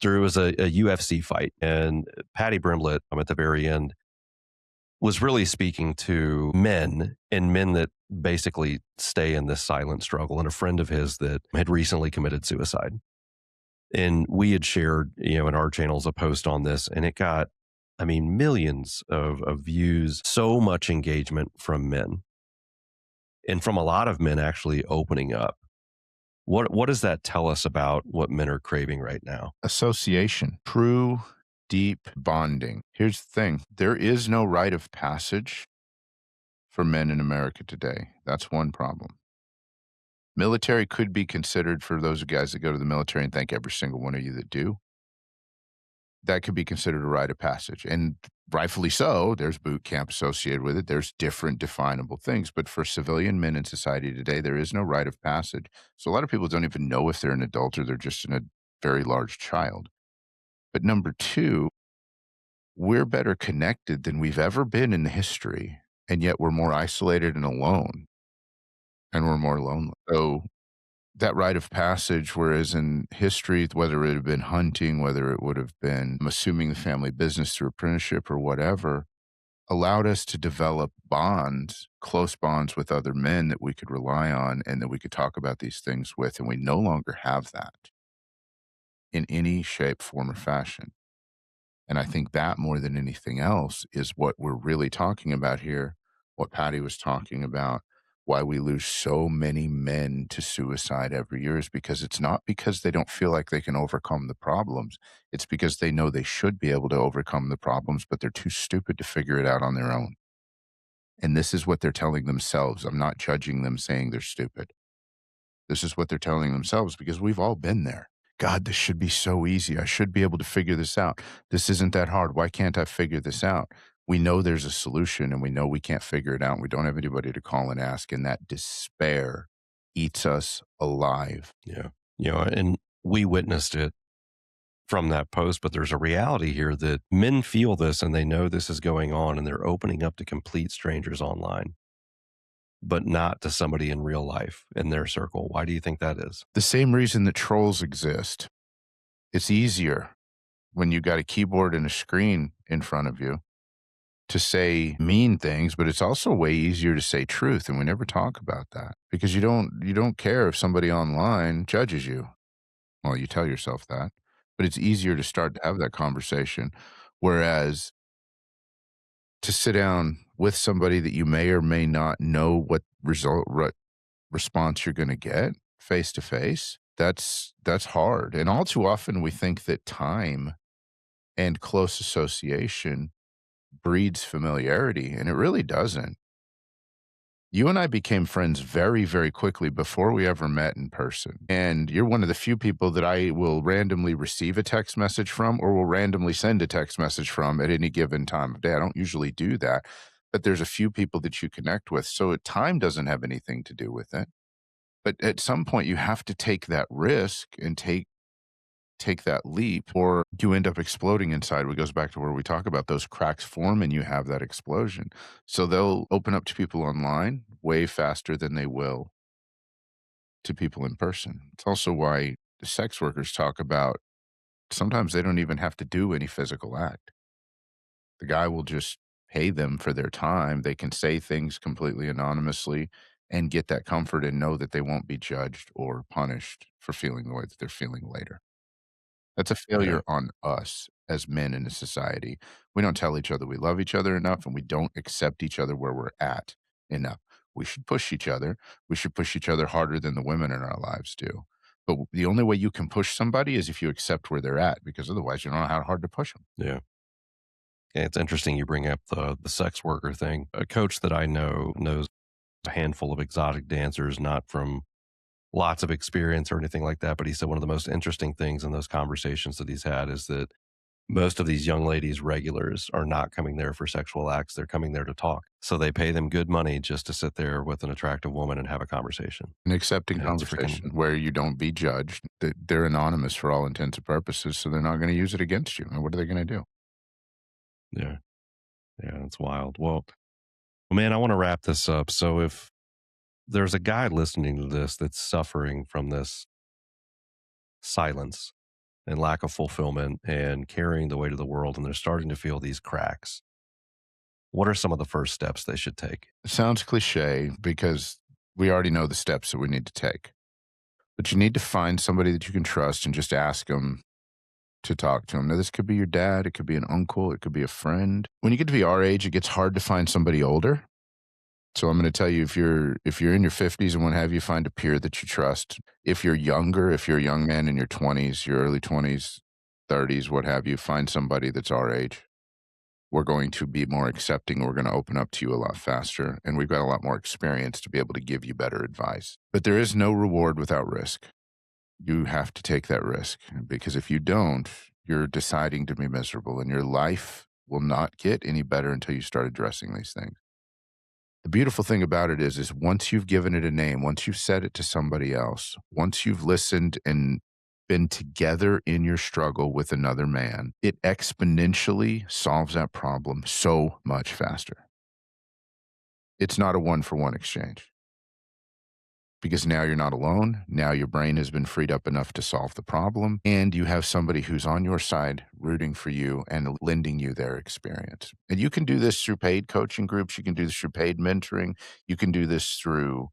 There was a UFC fight, and Patty Brimlett at the very end was really speaking to men and men that basically stay in this silent struggle. And a friend of his that had recently committed suicide, and we had shared in our channels a post on this, and it got, millions of views, so much engagement from men, and from a lot of men actually opening up. What does that tell us about what men are craving right now? Association, true, deep bonding. Here's the thing. There is no rite of passage for men in America today. That's one problem. Military could be considered, for those guys that go to the military, and thank every single one of you that do, that could be considered a rite of passage. And rightfully so. There's boot camp associated with it. There's different definable things. But for civilian men in society today, there is no rite of passage. So a lot of people don't even know if they're an adult or they're just a very large child. But number two, we're better connected than we've ever been in history. And yet we're more isolated and alone. And we're more lonely. So that rite of passage, whereas in history, whether it had been hunting, whether it would have been assuming the family business through apprenticeship or whatever, allowed us to develop bonds, close bonds with other men that we could rely on and that we could talk about these things with. And we no longer have that in any shape, form, or fashion. And I think that more than anything else is what we're really talking about here, what Patty was talking about, why we lose so many men to suicide every year is because it's not because they don't feel like they can overcome the problems. It's because they know they should be able to overcome the problems, but they're too stupid to figure it out on their own. And this is what they're telling themselves. I'm not judging them saying they're stupid. This is what they're telling themselves because we've all been there. God, this should be so easy. I should be able to figure this out. This isn't that hard. Why can't I figure this out? We know there's a solution and we know we can't figure it out. And we don't have anybody to call and ask. And that despair eats us alive. Yeah. And we witnessed it from that post, but there's a reality here that men feel this and they know this is going on and they're opening up to complete strangers online, but not to somebody in real life in their circle. Why do you think that is? The same reason that trolls exist. It's easier when you got a keyboard and a screen in front of you to say mean things, but it's also way easier to say truth. And we never talk about that because you don't care if somebody online judges you. Well, you tell yourself that, but it's easier to start to have that conversation. Whereas to sit down with somebody that you may or may not know what response you're going to get face to face, that's hard. And all too often we think that time and close association breeds familiarity, and it really doesn't. You and I became friends very, very quickly before we ever met in person. And you're one of the few people that I will randomly receive a text message from or will randomly send a text message from at any given time of day. I don't usually do that, but there's a few people that you connect with. So time doesn't have anything to do with it. But at some point you have to take that risk and take that leap, or you end up exploding inside. It goes back to where we talk about those cracks form and you have that explosion. So they'll open up to people online way faster than they will to people in person. It's also why the sex workers talk about sometimes they don't even have to do any physical act. The guy will just pay them for their time. They can say things completely anonymously and get that comfort and know that they won't be judged or punished for feeling the way that they're feeling later. That's a Yeah. failure on us as men in a society. We don't tell each other we love each other enough, and we don't accept each other where we're at enough. We should push each other. We should push each other harder than the women in our lives do. But the only way you can push somebody is if you accept where they're at, because otherwise you don't know how hard to push them. Yeah. It's interesting you bring up the sex worker thing. A coach that I know knows a handful of exotic dancers, not from lots of experience or anything like that. But he said one of the most interesting things in those conversations that he's had is that most of these young ladies regulars are not coming there for sexual acts. They're coming there to talk. So they pay them good money just to sit there with an attractive woman and have a conversation. An accepting And it's conversation where you don't be judged. They're anonymous for all intents and purposes, so they're not going to use it against you. And what are they going to do? Yeah. Yeah. It's wild. Well, man, I want to wrap this up. So if there's a guy listening to this that's suffering from this silence and lack of fulfillment and carrying the weight of the world, and they're starting to feel these cracks, what are some of the first steps they should take? It sounds cliche because we already know the steps that we need to take. But you need to find somebody that you can trust and just ask them to talk to them. Now, this could be your dad, it could be an uncle, it could be a friend. When you get to be our age, it gets hard to find somebody older. So I'm going to tell you, if you're in your 50s and what have you, find a peer that you trust. If you're younger, if you're a young man in your 20s, your early 20s, 30s, what have you, find somebody that's our age. We're going to be more accepting. We're going to open up to you a lot faster. And we've got a lot more experience to be able to give you better advice. But there is no reward without risk. You have to take that risk, because if you don't, you're deciding to be miserable, and your life will not get any better until you start addressing these things. The beautiful thing about it is once you've given it a name, once you've said it to somebody else, once you've listened and been together in your struggle with another man, it exponentially solves that problem so much faster. It's not a one-for-one exchange, because now you're not alone. Now your brain has been freed up enough to solve the problem, and you have somebody who's on your side rooting for you and lending you their experience. And you can do this through paid coaching groups. You can do this through paid mentoring. You can do this through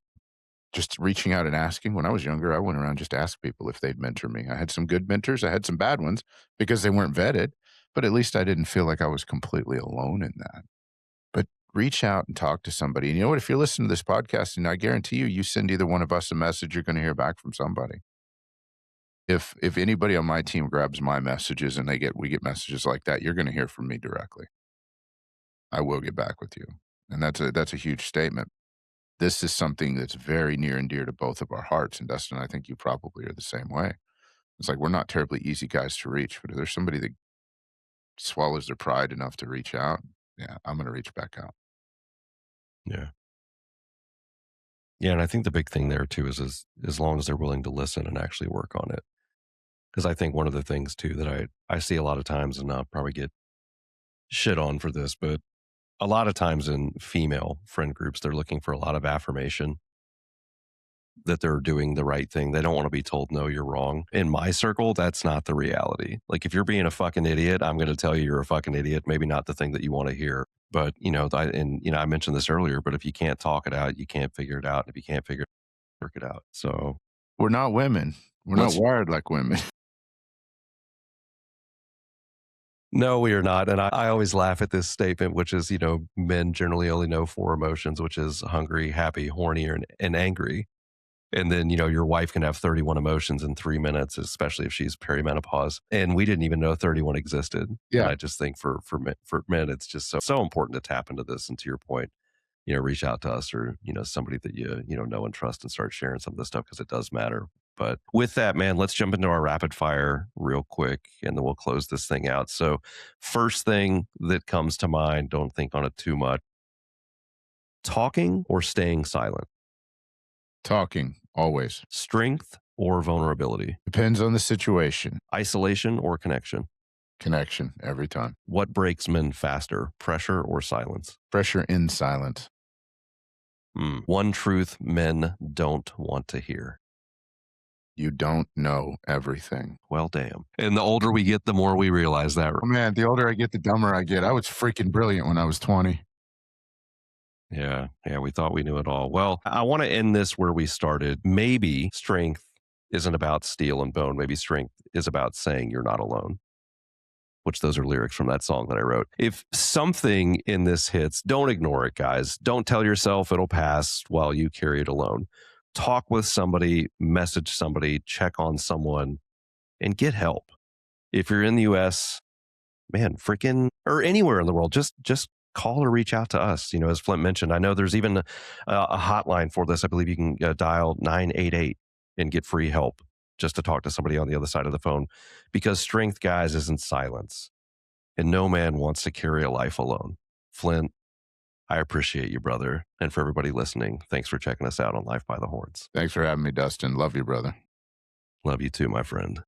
just reaching out and asking. When I was younger, I went around just to ask people if they'd mentor me. I had some good mentors. I had some bad ones because they weren't vetted, but at least I didn't feel like I was completely alone in that. But reach out and talk to somebody. And you know what? If you're listening to this podcast, and I guarantee you, you send either one of us a message, you're going to hear back from somebody. If anybody on my team grabs my messages and we get messages like that, you're going to hear from me directly. I will get back with you. And that's a huge statement. This is something that's very near and dear to both of our hearts. And Dustin, I think you probably are the same way. It's like, we're not terribly easy guys to reach, but if there's somebody that swallows their pride enough to reach out, yeah, I'm going to reach back out. Yeah. Yeah. And I think the big thing there too is as long as they're willing to listen and actually work on it. Because I think one of the things too that I see a lot of times, and I'll probably get shit on for this, but a lot of times in female friend groups, they're looking for a lot of affirmation that they're doing the right thing. They don't want to be told, no, you're wrong. In my circle, that's not the reality. Like, if you're being a fucking idiot, I'm going to tell you you're a fucking idiot. Maybe not the thing that you want to hear. But, I mentioned this earlier, but if you can't talk it out, you can't figure it out. If you can't work it out. So we're not women. We're not wired like women. No, we are not. And I always laugh at this statement, which is, men generally only know 4 emotions, which is hungry, happy, horny, and angry. And then, your wife can have 31 emotions in 3 minutes, especially if she's perimenopause. And we didn't even know 31 existed. Yeah. And I just think for men, it's just so important to tap into this. And to your point, reach out to us or, somebody that you know and trust and start sharing some of this stuff because it does matter. But with that, man, let's jump into our rapid fire real quick and then we'll close this thing out. So first thing that comes to mind, don't think on it too much. Talking or staying silent? Talking, always. Strength or vulnerability? Depends on the situation. Isolation or connection? Connection, every time. What breaks men faster, pressure or silence? Pressure in silence. One truth men don't want to hear. You don't know everything. Well, damn. And the older we get, the more we realize that. Oh, man, the older I get, the dumber I get. I was freaking brilliant when I was 20. Yeah, we thought we knew it all. Well, I want to end this where we started. Maybe strength isn't about steel and bone. Maybe strength is about saying you're not alone, which those are lyrics from that song that I wrote. If something in this hits, don't ignore it, guys. Don't tell yourself it'll pass while you carry it alone. Talk with somebody, message somebody, check on someone, and get help. If you're in the US, man, or anywhere in the world, just call or reach out to us. As Flint mentioned, I know there's even a hotline for this. I believe you can dial 988 and get free help just to talk to somebody on the other side of the phone, because strength, guys, isn't silence. And no man wants to carry a life alone. Flint, I appreciate you, brother. And for everybody listening, thanks for checking us out on Life by the Horns. Thanks for having me, Dustin. Love you, brother. Love you too, my friend.